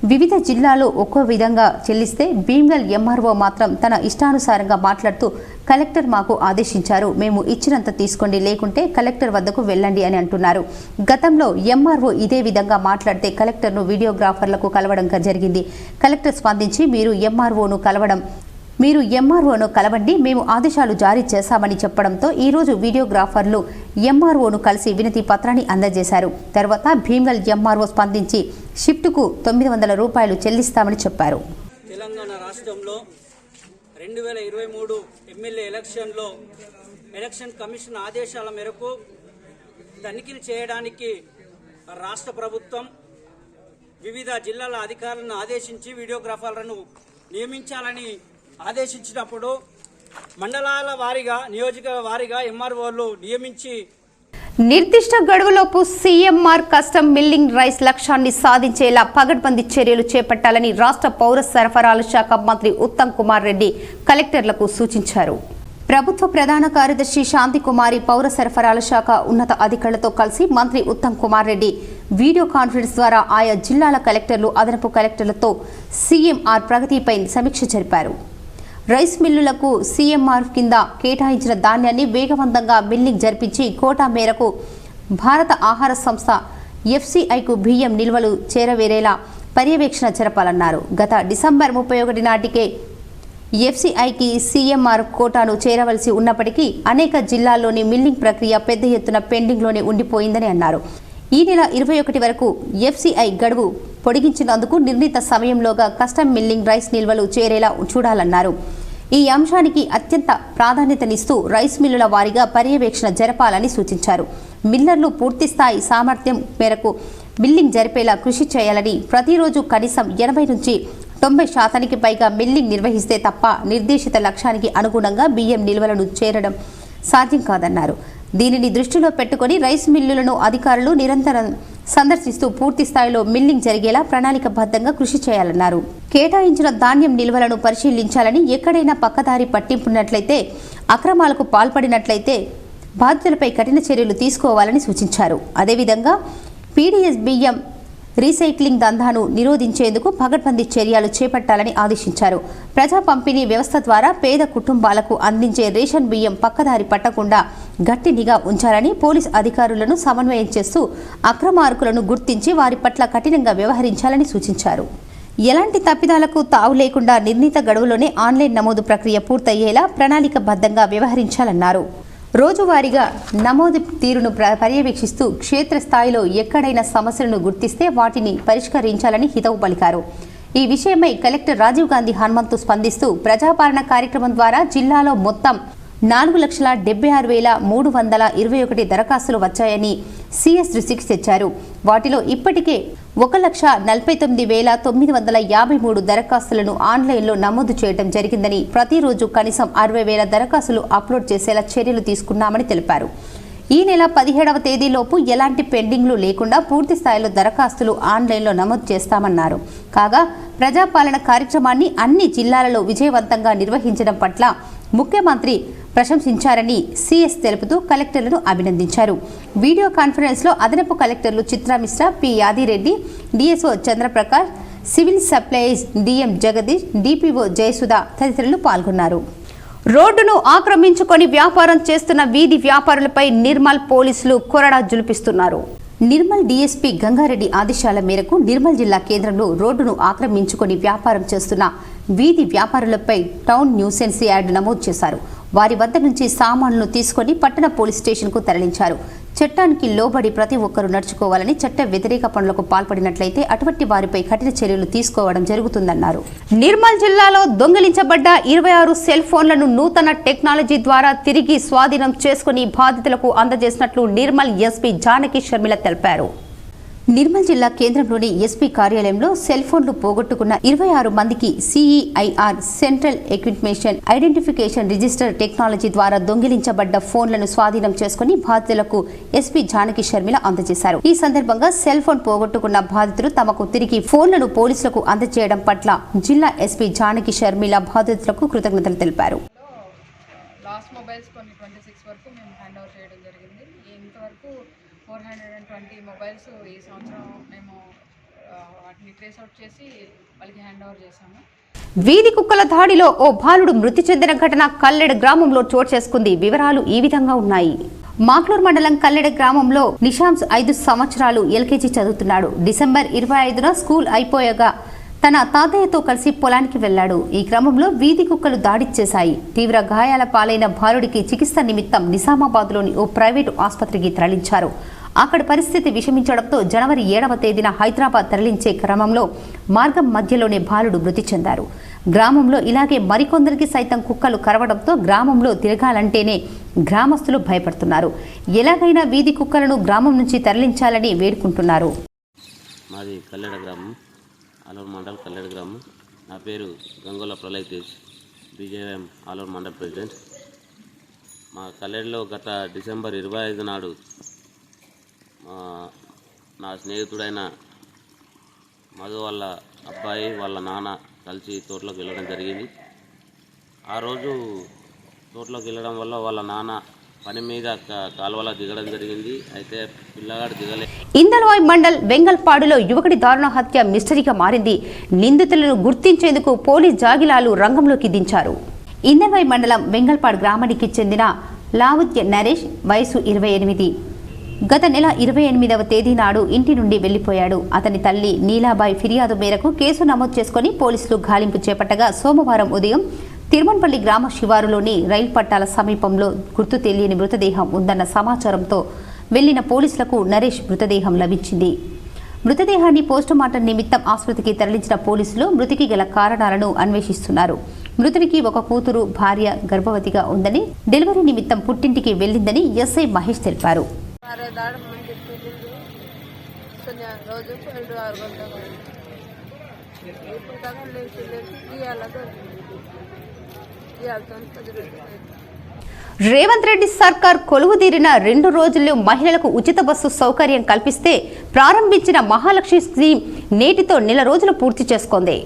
వివిధ జిల్లాల్లో ఒక్కో విధంగా చెల్లిస్తే భీమ్గల్ ఎంఆర్ఓ మాత్రం తన ఇష్టానుసారంగా మాట్లాడుతూ కలెక్టర్ మాకు ఆదేశించారు, మేము ఇచ్చినంత తీసుకోండి, లేకుంటే కలెక్టర్ వద్దకు వెళ్ళండి అని అంటున్నారు. గతంలో ఎంఆర్ఓ ఇదే విధంగా మాట్లాడితే కలెక్టర్ను వీడియోగ్రాఫర్లకు కలవడం జరిగింది. కలెక్టర్ స్పందించి మీరు ఎంఆర్ఓను కలవండి, మేము ఆదేశాలు జారీ చేశామని చెప్పడంతో ఈరోజు వీడియోగ్రాఫర్లు ఎంఆర్ఓను కలిసి వినతి పత్రాన్ని అందజేశారు. తర్వాత భీమ్గల్ ఎంఆర్ఓ స్పందించి షిఫ్ట్కు 900 రూపాయలు చెల్లిస్తామని చెప్పారు. తెలంగాణ రాష్ట్రంలో 2023 ఎమ్మెల్యే ఎలక్షన్లో ఎలక్షన్ కమిషన్ ఆదేశాల మేరకు తనిఖీలు చేయడానికి రాష్ట్ర ప్రభుత్వం వివిధ జిల్లాల అధికారులను ఆదేశించి వీడియోగ్రాఫర్లను నియమించాలని ఆదేశించినప్పుడు మండలాల వారీగా, నియోజక వారీగా ఎంఆర్ఓలు నియమించి నిర్దిష్ట గడువులోపు సీఎంఆర్ కస్టమ్ మిల్లింగ్ రైస్ లక్ష్యాన్ని సాధించేలా పగడ్బందీ చర్యలు చేపట్టాలని రాష్ట్ర పౌర సరఫరాల శాఖ మంత్రి ఉత్తమ్ కుమార్ రెడ్డి కలెక్టర్లకు సూచించారు. ప్రభుత్వ ప్రధాన కార్యదర్శి శాంతికుమారి పౌర సరఫరాల శాఖ ఉన్నత అధికారులతో కలిసి మంత్రి ఉత్తమ్ కుమార్ రెడ్డి వీడియో కాన్ఫరెన్స్ ద్వారా ఆయా జిల్లాల కలెక్టర్లు అదనపు కలెక్టర్లతో సీఎంఆర్ ప్రగతిపై సమీక్ష జరిపారు. రైస్ మిల్లులకు సీఎంఆర్ కింద కేటాయించిన ధాన్యాన్ని వేగవంతంగా మిల్లింగ్ జరిపించి కోటా మేరకు భారత ఆహార సంస్థ ఎఫ్సీఐకు బియ్యం నిల్వలు చేరవేరేలా పర్యవేక్షణ జరపాలన్నారు. గత డిసెంబర్ 31 నాటికే ఎఫ్సీఐకి సీఎంఆర్ కోటాను చేరవలసి ఉన్నప్పటికీ అనేక జిల్లాల్లోని మిల్లింగ్ ప్రక్రియ పెద్ద ఎత్తున పెండింగ్లోనే ఉండిపోయిందని అన్నారు. ఈ నెల 21 వరకు ఎఫ్సీఐ గడువు పొడిగించినందుకు నిర్ణీత సమయంలోగా కస్టమ్ మిల్లింగ్ రైస్ నిల్వలు చేరేలా చూడాలన్నారు. ఈ అంశానికి అత్యంత ప్రాధాన్యతనిస్తూ రైస్ మిల్లుల వారీగా పర్యవేక్షణ జరపాలని సూచించారు. మిల్లర్లు పూర్తిస్థాయి సామర్థ్యం మేరకు మిల్లింగ్ జరిపేలా కృషి చేయాలని, ప్రతిరోజు కనీసం 80 నుంచి 90% పైగా మిల్లింగ్ నిర్వహిస్తే తప్ప నిర్దేశిత లక్ష్యానికి అనుగుణంగా బియ్యం నిల్వలను చేరడం సాధ్యం కాదన్నారు. దీనిని దృష్టిలో పెట్టుకుని రైస్ మిల్లులను అధికారులు నిరంతరం సందర్శిస్తూ పూర్తి స్థాయిలో మిల్లింగ్ జరిగేలా ప్రణాళికబద్ధంగా కృషి చేయాలన్నారు. కేటాయించిన ధాన్యం నిల్వలను పరిశీలించాలని, ఎక్కడైనా పక్కదారి పట్టింపున్నట్లయితే, అక్రమాలకు పాల్పడినట్లయితే బాధ్యులపై కఠిన చర్యలు తీసుకోవాలని సూచించారు. అదేవిధంగా పీడీఎస్ బియ్యం రీసైక్లింగ్ దందాను నిరోధించేందుకు పగడ్బందీ చర్యలు చేపట్టాలని ఆదేశించారు. ప్రజా పంపిణీ వ్యవస్థ ద్వారా పేద కుటుంబాలకు అందించే రేషన్ బియ్యం పక్కదారి పట్టకుండా గట్టి నిఘా ఉంచాలని, పోలీస్ అధికారులను సమన్వయం చేస్తూ అక్రమార్కులను గుర్తించి వారి పట్ల కఠినంగా వ్యవహరించాలని సూచించారు. ఎలాంటి తప్పిదాలకు తావు లేకుండా నిర్ణీత గడువులోనే ఆన్లైన్ నమోదు ప్రక్రియ పూర్తయ్యేలా ప్రణాళికబద్ధంగా వ్యవహరించాలన్నారు. రోజువారీగా నమోదు తీరును పర్యవేక్షిస్తూ క్షేత్రస్థాయిలో ఎక్కడైనా సమస్యలను గుర్తిస్తే వాటిని పరిష్కరించాలని హితవు పలికారు. ఈ విషయమై కలెక్టర్ రాజీవ్ గాంధీ హనుమంతు స్పందిస్తూ ప్రజాపాలన కార్యక్రమం ద్వారా జిల్లాలో మొత్తం 4,76,321 దరఖాస్తులు వచ్చాయని సిఎస్ దృష్టికి తెచ్చారు. వాటిలో ఇప్పటికే 1,49,953 దరఖాస్తులను ఆన్లైన్లో నమోదు చేయడం జరిగిందని, ప్రతిరోజు కనీసం 60,000 దరఖాస్తులు అప్లోడ్ చేసేలా చర్యలు తీసుకున్నామని తెలిపారు. ఈ నెల 17వ తేదీలోపు ఎలాంటి పెండింగ్లు లేకుండా పూర్తి స్థాయిలో దరఖాస్తులు ఆన్లైన్లో నమోదు చేస్తామన్నారు. కాగా ప్రజాపాలన కార్యక్రమాన్ని అన్ని జిల్లాలలో విజయవంతంగా నిర్వహించడం పట్ల ముఖ్యమంత్రి ప్రశంసించారని సిఎస్ తెలుపుతూ కలెక్టర్లను అభినందించారు. వీడియో కాన్ఫరెన్స్లో అదనపు కలెక్టర్లు Chitra Mishra, P Yadireddy, DSO Chandra Prakash, civil supplies DM Jagadish, DPO Jayasudha తదితరులు పాల్గొన్నారు. రోడ్డును ఆక్రమించుకొని వ్యాపారం చేస్తున్న వీధి వ్యాపారులపై నిర్మల్ పోలీసులు కొరడా జులిపిస్తున్నారు. నిర్మల్ డీఎస్పీ గంగారెడ్డి ఆదేశాల మేరకు నిర్మల్ జిల్లా కేంద్రంలో రోడ్డును ఆక్రమించుకొని వ్యాపారం చేస్తున్న వీధి వ్యాపారులపై టౌన్ న్యూసెన్స్ యార్డు నమోదు చేశారు. వారి వద్ద నుంచి సామాన్లను తీసుకొని పట్టణ పోలీస్ స్టేషన్కు తరలించారు. చట్టానికి లోబడి ప్రతి ఒక్కరూ నడుచుకోవాలని, చట్ట వ్యతిరేక పనులకు పాల్పడినట్లయితే అటువంటి వారిపై కఠిన చర్యలు తీసుకోవడం జరుగుతుందన్నారు. నిర్మల్ జిల్లాలో దొంగిలించబడ్డ 26 సెల్ ఫోన్లను నూతన టెక్నాలజీ ద్వారా తిరిగి స్వాధీనం చేసుకుని బాధితులకు అందజేసినట్లు నిర్మల్ ఎస్పీ జానకి షర్మిల తెలిపారు. నిర్మల్ జిల్లా కేంద్రంలోని ఎస్పీ కార్యాలయంలో సెల్ ఫోన్లు పోగొట్టుకున్న 26 మందికి CEIR central equipment identification register technology ద్వారా దొంగిలించబడ్డ ఫోన్లను స్వాధీనం చేసుకుని బాధితులకు ఎస్పీ జానకి షర్మిల అందజేశారు. ఈ సందర్భంగా సెల్ ఫోన్ పోగొట్టుకున్న బాధితులు తమకు తిరిగి ఫోన్లను పోలీసులకు అందజేయడం పట్ల జిల్లా ఎస్పీ జానకి షర్మిల బాధితులకు కృతజ్ఞతలు తెలిపారు. లాస్ట్ మొబైల్స్ కొన్ని 26 వరకు మేము హ్యాండ్ ఓవర్ చేయడం జరిగింది. ఇంతవరకు 420 మొబైల్స్ ఈ సంవత్సరం మేము వాటిని ట్రేస్ అవుట్ చేసి వాళ్ళకి హ్యాండ్ ఓవర్ చేశాము. వీధి కుక్కల దాడిలో ఓ బాలుడు మృతి చెందిన ఘటన కల్లెడ గ్రామంలో చోటు చేసుకుంది. వివరాలు ఈ విధంగా ఉన్నాయి. మాక్లూర్ మండలం కల్లెడ గ్రామంలో నిషాంస్ 5 సంవత్సరాలు ఎల్కేజీ చదువుతున్నాడు. డిసెంబర్ 25న స్కూల్ అయిపోయాగా తన తాతయ్యతో కలిసి పొలానికి వెళ్లాడు. ఈ క్రమంలో వీధి కుక్కలు దాడి చేశాయి. తీవ్ర గాయాల పాలైన బాలుడికి చికిత్స నిమిత్తం నిజామాబాద్లోని ఓ ప్రైవేటు ఆసుపత్రికి తరలించారు. అక్కడ పరిస్థితి విషమించడంతో జనవరి 7వ తేదీన హైదరాబాద్ తరలించే క్రమంలో మార్గం మధ్యలోనే బాలుడు మృతి చెందారు. గ్రామంలో ఇలాగే మరికొందరికి సైతం కుక్కలు కరవడంతో గ్రామంలో తిరగాలంటేనే గ్రామస్తులు భయపడుతున్నారు. ఎలాగైనా వీధి కుక్కలను గ్రామం నుంచి తరలించాలని వేడుకుంటున్నారు. మాది కల్లెడ గ్రామం, ఆలూరు మండల్ కల్లెడ గ్రామం. నా పేరు గంగోల ప్రళయ్ తేజ్, బీజేఎం ఆలూరు మండల్ ప్రెసిడెంట్. మా కల్లెడలో గత డిసెంబర్ 25 నాడు నా స్నేహితుడైన మధు వాళ్ళ అబ్బాయి వాళ్ళ నాన్న కలిసి తోటలోకి వెళ్ళడం జరిగింది. ఆ రోజు తోటలోకి వెళ్ళడం వల్ల వాళ్ళ నాన్న పని మీద కాలువలో దిగడం జరిగింది. అయితే పిల్లగాడు దిగలే. ఇందల్వాయ్ మండల్ వెంగల్పాడులో యువకుడి దారుణ హత్య మిస్టరీగా మారింది. నిందితులను గుర్తించేందుకు పోలీస్ జాగిలాలు రంగంలోకి దించారు. ఇందల్వాయ్ మండలం వెంగల్పాడు గ్రామానికి చెందిన లావుత్య నరేష్, వయసు 28. గత నెల 28వ తేదీ నాడు ఇంటి నుండి వెళ్లిపోయాడు. అతని తల్లి నీలాబాయి ఫిర్యాదు మేరకు కేసు నమోదు చేసుకుని పోలీసులు గాలింపు చేపట్టగా సోమవారం ఉదయం తిరుమన్పల్లి గ్రామ శివారులోని రైలు పట్టాల సమీపంలో గుర్తు తెలియని మృతదేహం ఉందన్న సమాచారంతో వెళ్లిన పోలీసులకు నరేష్ మృతదేహం లభించింది. మృతదేహాన్ని పోస్టుమార్టం నిమిత్తం ఆసుపత్రికి తరలించిన పోలీసులు మృతికి గల కారణాలను అన్వేషిస్తున్నారు. మృతునికి ఒక కూతురు, భార్య గర్భవతిగా ఉందని, డెలివరీ నిమిత్తం పుట్టింటికి వెళ్లిందని ఎస్ఐ మహేష్ తెలిపారు. రేవంత్ రెడ్డి సర్కార్ కొలువుదీరిన 2 రోజుల్లో మహిళలకు ఉచిత బస్సు సౌకర్యం కల్పిస్తే ప్రారంభించిన మహాలక్ష్మి స్కీమ్ నేటితో నెల రోజులు పూర్తి చేసుకుంది.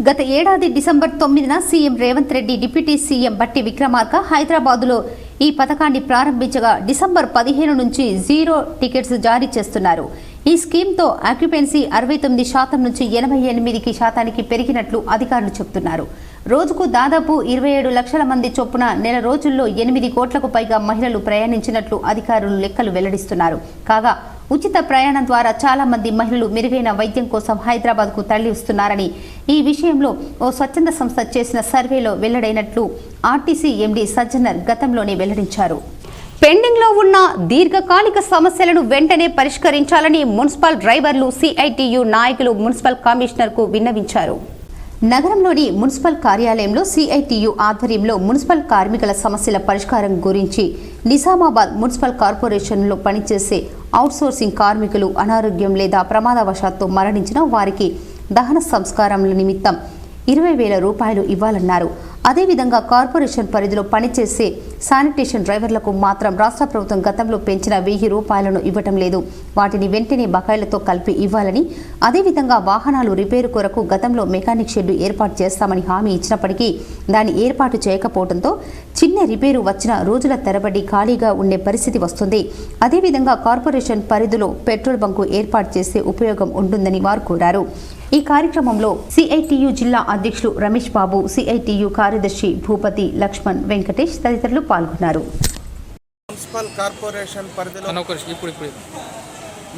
గత ఏడాది డిసెంబర్ 9న CM Revanth Reddy deputy CM Bhatti Vikramarka హైదరాబాదులో ఈ పథకాన్ని ప్రారంభించగా డిసెంబర్ 15 నుంచి 0 టికెట్స్ జారీ చేస్తున్నారు. ఈ స్కీమ్తో ఆక్యుపెన్సీ 69% నుంచి 88% పెరిగినట్లు అధికారులు చెబుతున్నారు. రోజుకు దాదాపు 27 లక్షల మంది చొప్పున నెల రోజుల్లో 8 కోట్లకు పైగా మహిళలు ప్రయాణించినట్లు అధికారులు లెక్కలు వెల్లడిస్తున్నారు. కాగా ఉచిత ప్రయాణం ద్వారా చాలా మంది మహిళలు మెరుగైన వైద్యం కోసం హైదరాబాద్కు తరలి వస్తున్నారని, ఈ విషయంలో ఓ స్వచ్ఛంద సంస్థ చేసిన సర్వేలో వెల్లడైనట్లు ఆర్టీసీ ఎండీ సజ్జనర్ గతంలోనే వెల్లడించారు. పెండింగ్లో ఉన్న దీర్ఘకాలిక సమస్యలను వెంటనే పరిష్కరించాలని మున్సిపల్ డ్రైవర్లు, సిఐటియు నాయకులు మున్సిపల్ కమిషనర్కు విన్నవించారు. నగరంలోని మున్సిపల్ కార్యాలయంలో సిఐటియు ఆధ్వర్యంలో మున్సిపల్ కార్మికుల సమస్యల పరిష్కారం గురించి నిజామాబాద్ మున్సిపల్ కార్పొరేషన్లో పనిచేసే అవుట్సోర్సింగ్ కార్మికులు అనారోగ్యం లేదా ప్రమాదవశాత్తు మరణించిన వారికి దహన సంస్కారముల నిమిత్తం 20,000 రూపాయలు ఇవ్వాలన్నారు. అదేవిధంగా కార్పొరేషన్ పరిధిలో పనిచేసే శానిటేషన్ డ్రైవర్లకు మాత్రం రాష్ట్ర ప్రభుత్వం గతంలో పెంచిన 1,000 రూపాయలను ఇవ్వటం లేదు. వాటిని వెంటనే బకాయిలతో కలిపి ఇవ్వాలని, అదేవిధంగా వాహనాలు రిపేరు కొరకు గతంలో మెకానిక్ షెడ్ ఏర్పాటు చేస్తామని హామీ ఇచ్చినప్పటికీ దాన్ని ఏర్పాటు చేయకపోవడంతో చిన్న రిపేరు వచ్చిన రోజుల తరబడి ఖాళీగా ఉండే పరిస్థితి వస్తుంది. అదేవిధంగా కార్పొరేషన్ పరిధిలో పెట్రోల్ బంకు ఏర్పాటు చేసే ఉపయోగం ఉంటుందని వారు కోరారు. ఈ కార్యక్రమంలో సిఐటియు జిల్లా అధ్యక్షులు రమేష్ బాబు, సిఐటియు కార్యదర్శి భూపతి, లక్ష్మణ్, వెంకటేష్ తదితరులు పాల్గొన్నారు. మున్సిపల్ కార్పొరేషన్ పరిధిలో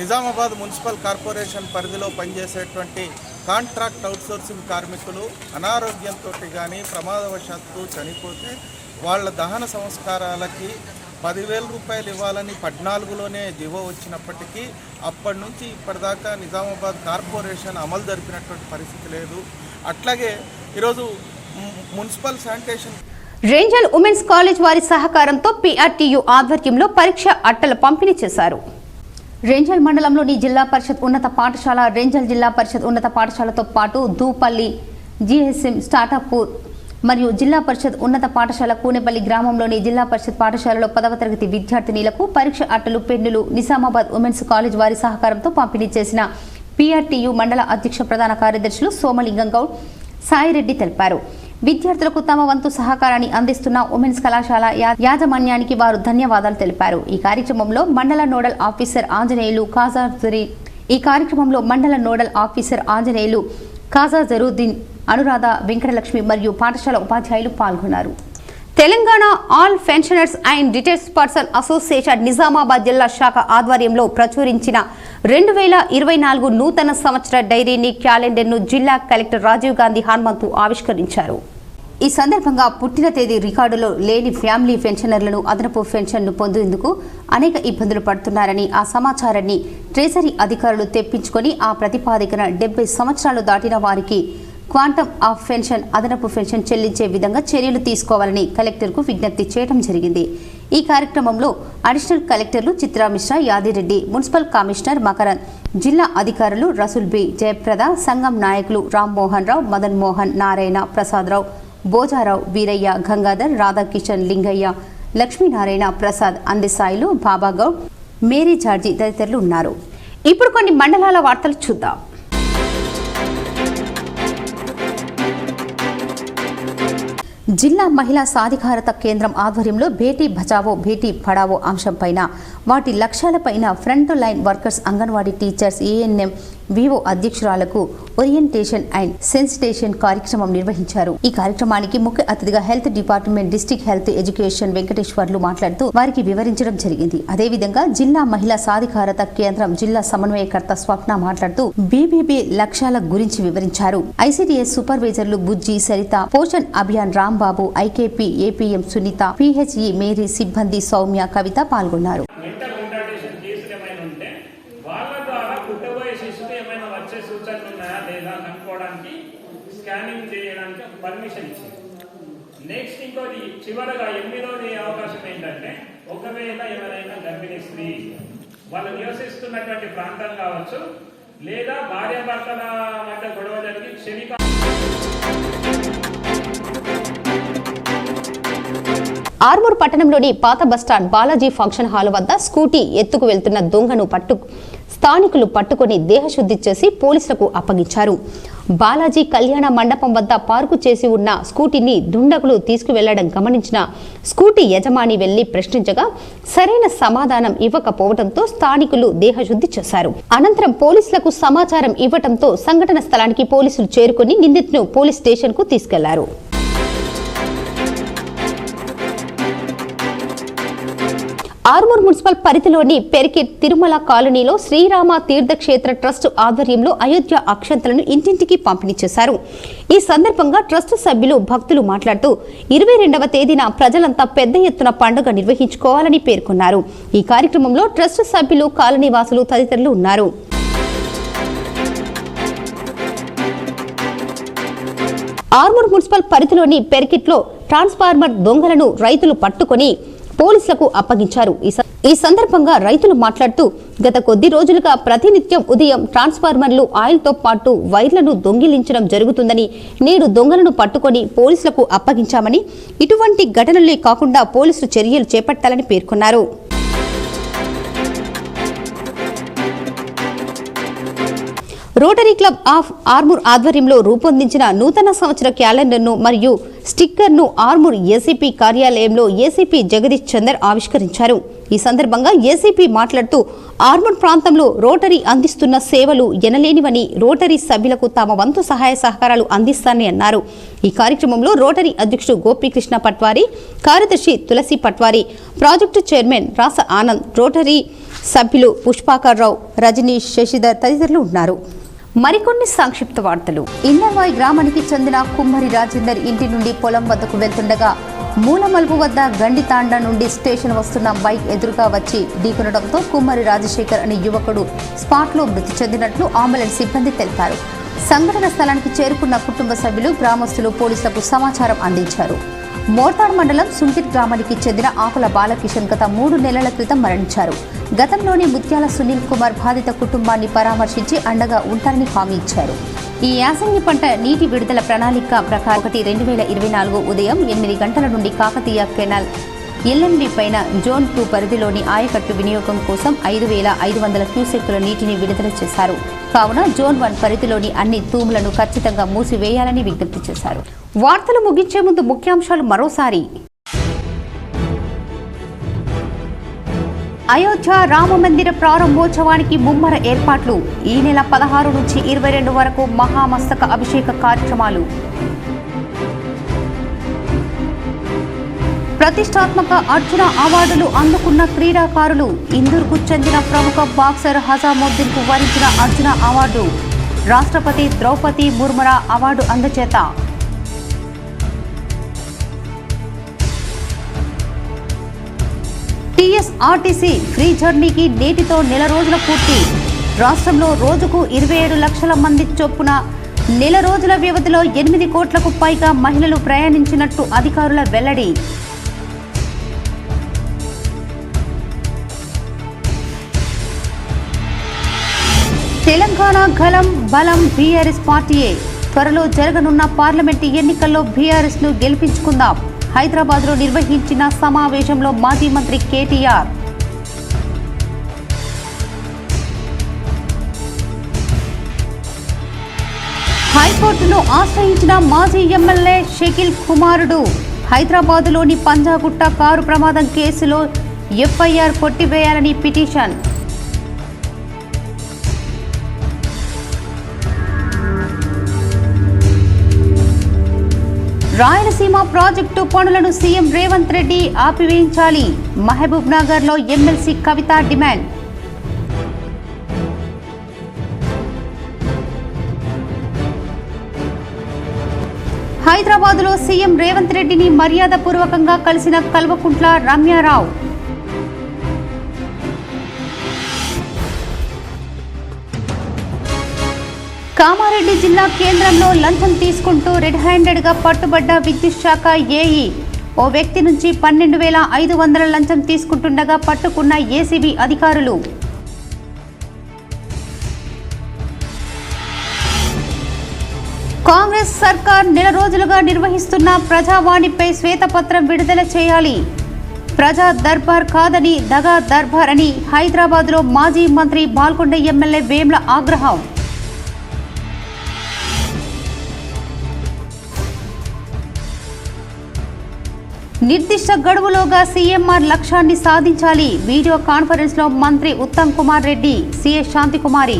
నిజామాబాద్ మున్సిపల్ కార్పొరేషన్ పరిధిలో పనిచేసేటువంటి కాంట్రాక్ట్ అవుట్సోర్సింగ్ కార్మికులు అనారోగ్యంతో కానీ ప్రమాదవశాత్తు చనిపోతే వాళ్ళ దహన సంస్కారాలకి 10,000 రూపాయలు ఇవ్వాలని 14లోనే జీవో వచ్చినప్పటికీ అప్పటి నుంచి ఇప్పటిదాకా నిజామాబాద్ కార్పొరేషన్ అమలు జరిపినటువంటి పరిస్థితి లేదు. అట్లాగే ఈరోజు municipal sanitation Renjal women's college వారి సహకారంతో పిఆర్టీయు ఆధ్వర్యంలో పరీక్ష అట్టలు పంపిణీ చేశారు. రేంజల్ మండలంలోని జిల్లా పరిషత్ ఉన్నత పాఠశాల, రేంజల్ జిల్లా పరిషత్ ఉన్నత పాఠశాలతో పాటు దూపల్లి జిహెచ్ఎం స్టార్టపూర్ మరియు జిల్లా పరిషత్ ఉన్నత పాఠశాల కూనేపల్లి గ్రామంలోని జిల్లా పరిషత్ పాఠశాలలో 10వ తరగతి విద్యార్థినీలకు పరీక్ష అట్టలు, పెన్నులు నిజామాబాద్ ఉమెన్స్ కాలేజ్ వారి సహకారంతో పంపిణీ చేసిన పిఆర్టీయు మండల అధ్యక్ష ప్రధాన కార్యదర్శులు సోమలింగం గౌడ్, సాయిరెడ్డి తెలిపారు. విద్యార్థులకు తమ వంతు సహకారాన్ని అందిస్తున్న ఉమెన్స్ కళాశాల యాజమాన్యానికి వారు ధన్యవాదాలు తెలిపారు. ఈ కార్యక్రమంలో మండల నోడల్ ఆఫీసర్ ఆంజనేయులు కాజా జరూద్దీన్, అనురాధ, వెంకటలక్ష్మి మరియు పాఠశాల ఉపాధ్యాయులు పాల్గొన్నారు. Telangana all pensioners and retired person association Nizamabad జిల్లా శాఖ ఆధ్వర్యంలో ప్రచురించిన 2024 నూతన సంవత్సర డైరీని, క్యాలెండర్ను జిల్లా కలెక్టర్ రాజీవ్ గాంధీ హనుమంతు ఆవిష్కరించారు. ఈ సందర్భంగా పుట్టిన తేదీ రికార్డులో లేని ఫ్యామిలీ పెన్షనర్లను అదనపు పెన్షన్ను పొందేందుకు అనేక ఇబ్బందులు పడుతున్నారని, ఆ సమాచారాన్ని ట్రెజరీ అధికారులు తెప్పించుకొని ఆ ప్రతిపాదికన 70 సంవత్సరాలు దాటిన వారికి క్వాంటమ్ ఆఫ్ పెన్షన్, అదనపు పెన్షన్ చెల్లించే విధంగా చర్యలు తీసుకోవాలని కలెక్టర్కు విజ్ఞప్తి చేయడం జరిగింది. ఈ కార్యక్రమంలో అడిషనల్ కలెక్టర్లు చిత్రా మిశ్రా, యాదిరెడ్డి, మున్సిపల్ కమిషనర్ మకరంద్, జిల్లా అధికారులు రసూల్ బి, జయప్రద, సంఘం నాయకులు రామ్మోహన్ రావు, మదన్ మోహన్, నారాయణ, ప్రసాదరావు, బోజారావు, వీరయ్య, గంగాధర్, రాధాకిషన్, లింగయ్య, లక్ష్మీనారాయణ, ప్రసాద్, అందెసాయిలు, బాబాగౌడ్, మేరీ జార్జి తదితరులు ఉన్నారు. ఇప్పుడు కొన్ని మండలాల వార్తలు చూద్దాం. జిల్లా మహిళా సాధికారత కేంద్రం ఆధ్వర్యంలో బేటీ బచావో బేటీ పడావో అంశంపైన వాటి లక్ష్యాలపైన front line workers anganwadi teachers ANM VO అధ్యక్షురాలకు ఓరియంటేషన్ అండ్ సెన్సిటేషన్ కార్యక్రమం నిర్వహించారు. ఈ కార్యక్రమానికి ముఖ్య అతిథిగా health department district health education Venkateswarlu మాట్లాడుతూ వారికి వివరించడం జరిగింది. అదేవిధంగా జిల్లా మహిళా సాధికారత కేంద్రం జిల్లా సమన్వయకర్త స్వప్న మాట్లాడుతూ బీబీబీ లక్ష్యాల గురించి వివరించారు. ఐసిడిఎస్ సూపర్వైజర్లు Bujji Saritha, Poshan Abhiyaan Rambabu, IKP APM Sunitha, PHE Mary సిబ్బంది సౌమ్య, కవిత పాల్గొన్నారు. స్కానింగ్ చేయడానికి పర్మిషన్ ఇచ్చింది. నెక్స్ట్ ఇంకోటి చివరగా 8వ అవకాశం ఏంటంటే ఒకవేళ ఎవరైనా గర్భిణీ స్త్రీ వాళ్ళు నివసిస్తున్నటువంటి ప్రాంతం కావచ్చు లేదా భార్యాభర్తల మధ్య గొడవ జరిగి క్షణిక ఆర్మూర్ పట్టణంలోని పాత బస్టాండ్ బాలాజీ ఫంక్షన్ హాల్ వద్ద స్కూటీ ఎత్తుకు వెళ్తున్న దొంగను స్థానికులు పట్టుకుని దేహశుద్ధి చేసి పోలీసులకు అప్పగించారు. బాలాజీ కళ్యాణ మండపం వద్ద పార్కు చేసి ఉన్న స్కూటీని దుండగులు తీసుకువెళ్లడం గమనించిన స్కూటీ యజమాని వెళ్లి ప్రశ్నించగా సరైన సమాధానం ఇవ్వకపోవడంతో స్థానికులు దేహశుద్ధి చేశారు. అనంతరం పోలీసులకు సమాచారం ఇవ్వడంతో సంఘటన స్థలానికి పోలీసులు చేరుకుని నిందితును పోలీస్ స్టేషన్ కు తీసుకెళ్లారు. ఆర్మూర్ మున్సిపల్ పరిధిలోని పెరికిట్ తిరుమల కాలనీలో శ్రీరామ తీర్థక్షేత్ర ట్రస్ట్ ఆధ్వర్యంలో అయోధ్య అక్షంతలను ఇంటింటికి పంపిణీ చేశారు. ఈ సందర్భంగా ట్రస్ట్ సభ్యులు భక్తులు మాట్లాడుతూ 22వ తేదీన ప్రజలంతా పెద్ద ఎత్తున పండుగ నిర్వహించుకోవాలని పేర్కొన్నారు. ఈ కార్యక్రమంలో ట్రస్ట్ సభ్యులు, కాలనీవాసులు తదితరులు ఉన్నారు. ఆర్మూర్ మున్సిపల్ పరిధిలోని పెరికిట్లో ట్రాన్స్ఫార్మర్ దొంగలను రైతులు పట్టుకొని పోలీసులకు అప్పగించారు. ఈ సందర్భంగా రైతులు మాట్లాడుతూ గత కొద్ది రోజులుగా ప్రతినిత్యం ఉదయం ట్రాన్స్ఫార్మర్లు, ఆయిల్తో పాటు వైర్లను దొంగిలించడం జరుగుతుందని, నేడు దొంగలను పట్టుకొని పోలీసులకు అప్పగించామని, ఇటువంటి ఘటనలే కాకుండా పోలీసులు చర్యలు చేపట్టాలని పేర్కొన్నారు. రోటరీ క్లబ్ ఆఫ్ ఆర్మూర్ ఆధ్వర్యంలో రూపొందించిన నూతన సంవత్సర క్యాలెండర్ను మరియు స్టిక్కర్ను ఆర్మూర్ ఏసీపీ కార్యాలయంలో ఏసీపీ జగదీష్ చందర్ ఆవిష్కరించారు. ఈ సందర్భంగా ఏసీపీ మాట్లాడుతూ ఆర్మూర్ ప్రాంతంలో రోటరీ అందిస్తున్న సేవలు ఎనలేనివని, రోటరీ సభ్యులకు తమ వంతు సహాయ సహకారాలు అందిస్తానని అన్నారు. ఈ కార్యక్రమంలో రోటరీ అధ్యక్షుడు గోపీకృష్ణ పట్వారి, కార్యదర్శి తులసి పట్వారి, ప్రాజెక్టు చైర్మన్ రాస ఆనంద్, రోటరీ సభ్యులు పుష్పాకర్ రావు, రజనీష్, శశిధర్ తదితరులు ఉన్నారు. మరికొన్ని సంక్షిప్త వార్తలు. ఇన్నర్వాయి గ్రామానికి చెందిన కుమ్మరి రాజేందర్ ఇంటి నుండి పొలం వద్దకు వెళ్తుండగా మూలమలుపు వద్ద గండితాండ నుండి స్టేషన్ వస్తున్న బైక్ ఎదురుగా వచ్చి ఢీకొనడంతో కుమ్మరి రాజశేఖర్ అనే యువకుడు స్పాట్లో మృతి చెందినట్లు అంబులెన్స్ సిబ్బంది తెలిపారు. సంఘటన స్థలానికి చేరుకున్న కుటుంబ సభ్యులు, గ్రామస్తులు పోలీసులకు సమాచారం అందించారు. మోర్తాడ్ మండలం సుంకిట్ గ్రామానికి చెందిన ఆకుల బాలకిషన్ గత 3 నెలల క్రితం మరణించారు. గతంలోనే ముత్యాల సునీల్ కుమార్ బాధిత కుటుంబాన్ని పరామర్శించి అండగా ఉంటారని హామీ ఇచ్చారు. ఈ యాసంగి పంట నీటి విడుదల ప్రణాళిక ప్రకారం 1/2024 ఉదయం 8 గంటల నుండి కాకతీయ కెనాల్ ఎల్ఎండి పైన జోన్ 2 పరిధిలోని ఆయకట్టు వినియోగం కోసం 5,500 క్యూసెక్కుల నీటిని విడుదల చేశారు. కావున జోన్ 1 పరిధిలోని అన్ని తూములను ఖచ్చితంగా మూసివేయాలని విజ్ఞప్తి చేశారు. వార్తలు ముగించే ముందు ముఖ్యాంశాలు మరోసారి. అయోధ్య రామ మందిర ప్రారంభోత్సవానికి ముమ్మర ఏర్పాట్లు. ఈ నెల 16 నుంచి 22 వరకు మహామస్తక అభిషేక కార్యక్రమాలు. ప్రతిష్టాత్మక అర్జున అవార్డులు అందుకున్న క్రీడాకారులు. ఇందూర్కు చెందిన ప్రముఖ బాక్సర్ హజాముద్దీన్ కు వరించిన అర్జున అవార్డు. రాష్ట్రపతి ద్రౌపది ముర్మురా అవార్డు అందజేత. టీఎస్ఆర్టీసీ ఫ్రీ జర్నీకి నేటితో నెల రోజుల పూర్తి. రాష్ట్రంలో రోజుకు 27 లక్షల మంది చొప్పున నెల రోజుల వ్యవధిలో 8 కోట్లకు పైగా మహిళలు ప్రయాణించినట్టు అధికారుల వెల్లడి. తెలంగాణ గలం బలం బీఆర్ఎస్ పార్టీయే. త్వరలో జరగనున్న పార్లమెంటు ఎన్నికల్లో బీఆర్ఎస్ ను గెలిపించుకుందాం. హైదరాబాద్లో నిర్వహించిన సమావేశంలో మాజీ మంత్రి కేటీఆర్. హైకోర్టును ఆశ్రయించిన మాజీ ఎమ్మెల్యే షకీల్ కుమారుడు హైదరాబాదులోని పంజాగుట్ట కారు ప్రమాదం కేసులో ఎఫ్ఐఆర్ కొట్టివేయాలని పిటిషన్. రాయలసీమ ప్రాజెక్టు పనులను సీఎం రేవంత్ రెడ్డి ఆపివేయించాలి. మహబూబ్ నగర్లో ఎమ్మెల్సీ కవిత డిమాండ్. హైదరాబాదులో సీఎం రేవంత్ రెడ్డిని మర్యాదపూర్వకంగా కలిసిన కల్వకుంట్ల రమ్యారావు. కామారెడ్డి జిల్లా కేంద్రంలో లంచం తీసుకుంటూ రెడ్ హ్యాండెడ్గా పట్టుబడ్డ విద్యుత్ శాఖ ఏఈ. ఓ వ్యక్తి నుంచి 12,500 లంచం తీసుకుంటుండగా పట్టుకున్న ఏసీబీ అధికారులు. కాంగ్రెస్ సర్కార్ నెల రోజులుగా నిర్వహిస్తున్న ప్రజావాణిపై శ్వేతపత్రం విడుదల చేయాలి. ప్రజా దర్బార్ కాదని దగా దర్బార్ అని హైదరాబాద్లో మాజీ మంత్రి బాల్కొండ ఎమ్మెల్యే వేమ్ల ఆగ్రహం. నిర్దిష్ట గడువులోగా సీఎంఆర్ లక్ష్యాన్ని సాధించాలి. వీడియో కాన్ఫరెన్స్ లో మంత్రి ఉత్తమ్ కుమార్ రెడ్డి, సీఎస్ శాంతికుమారి.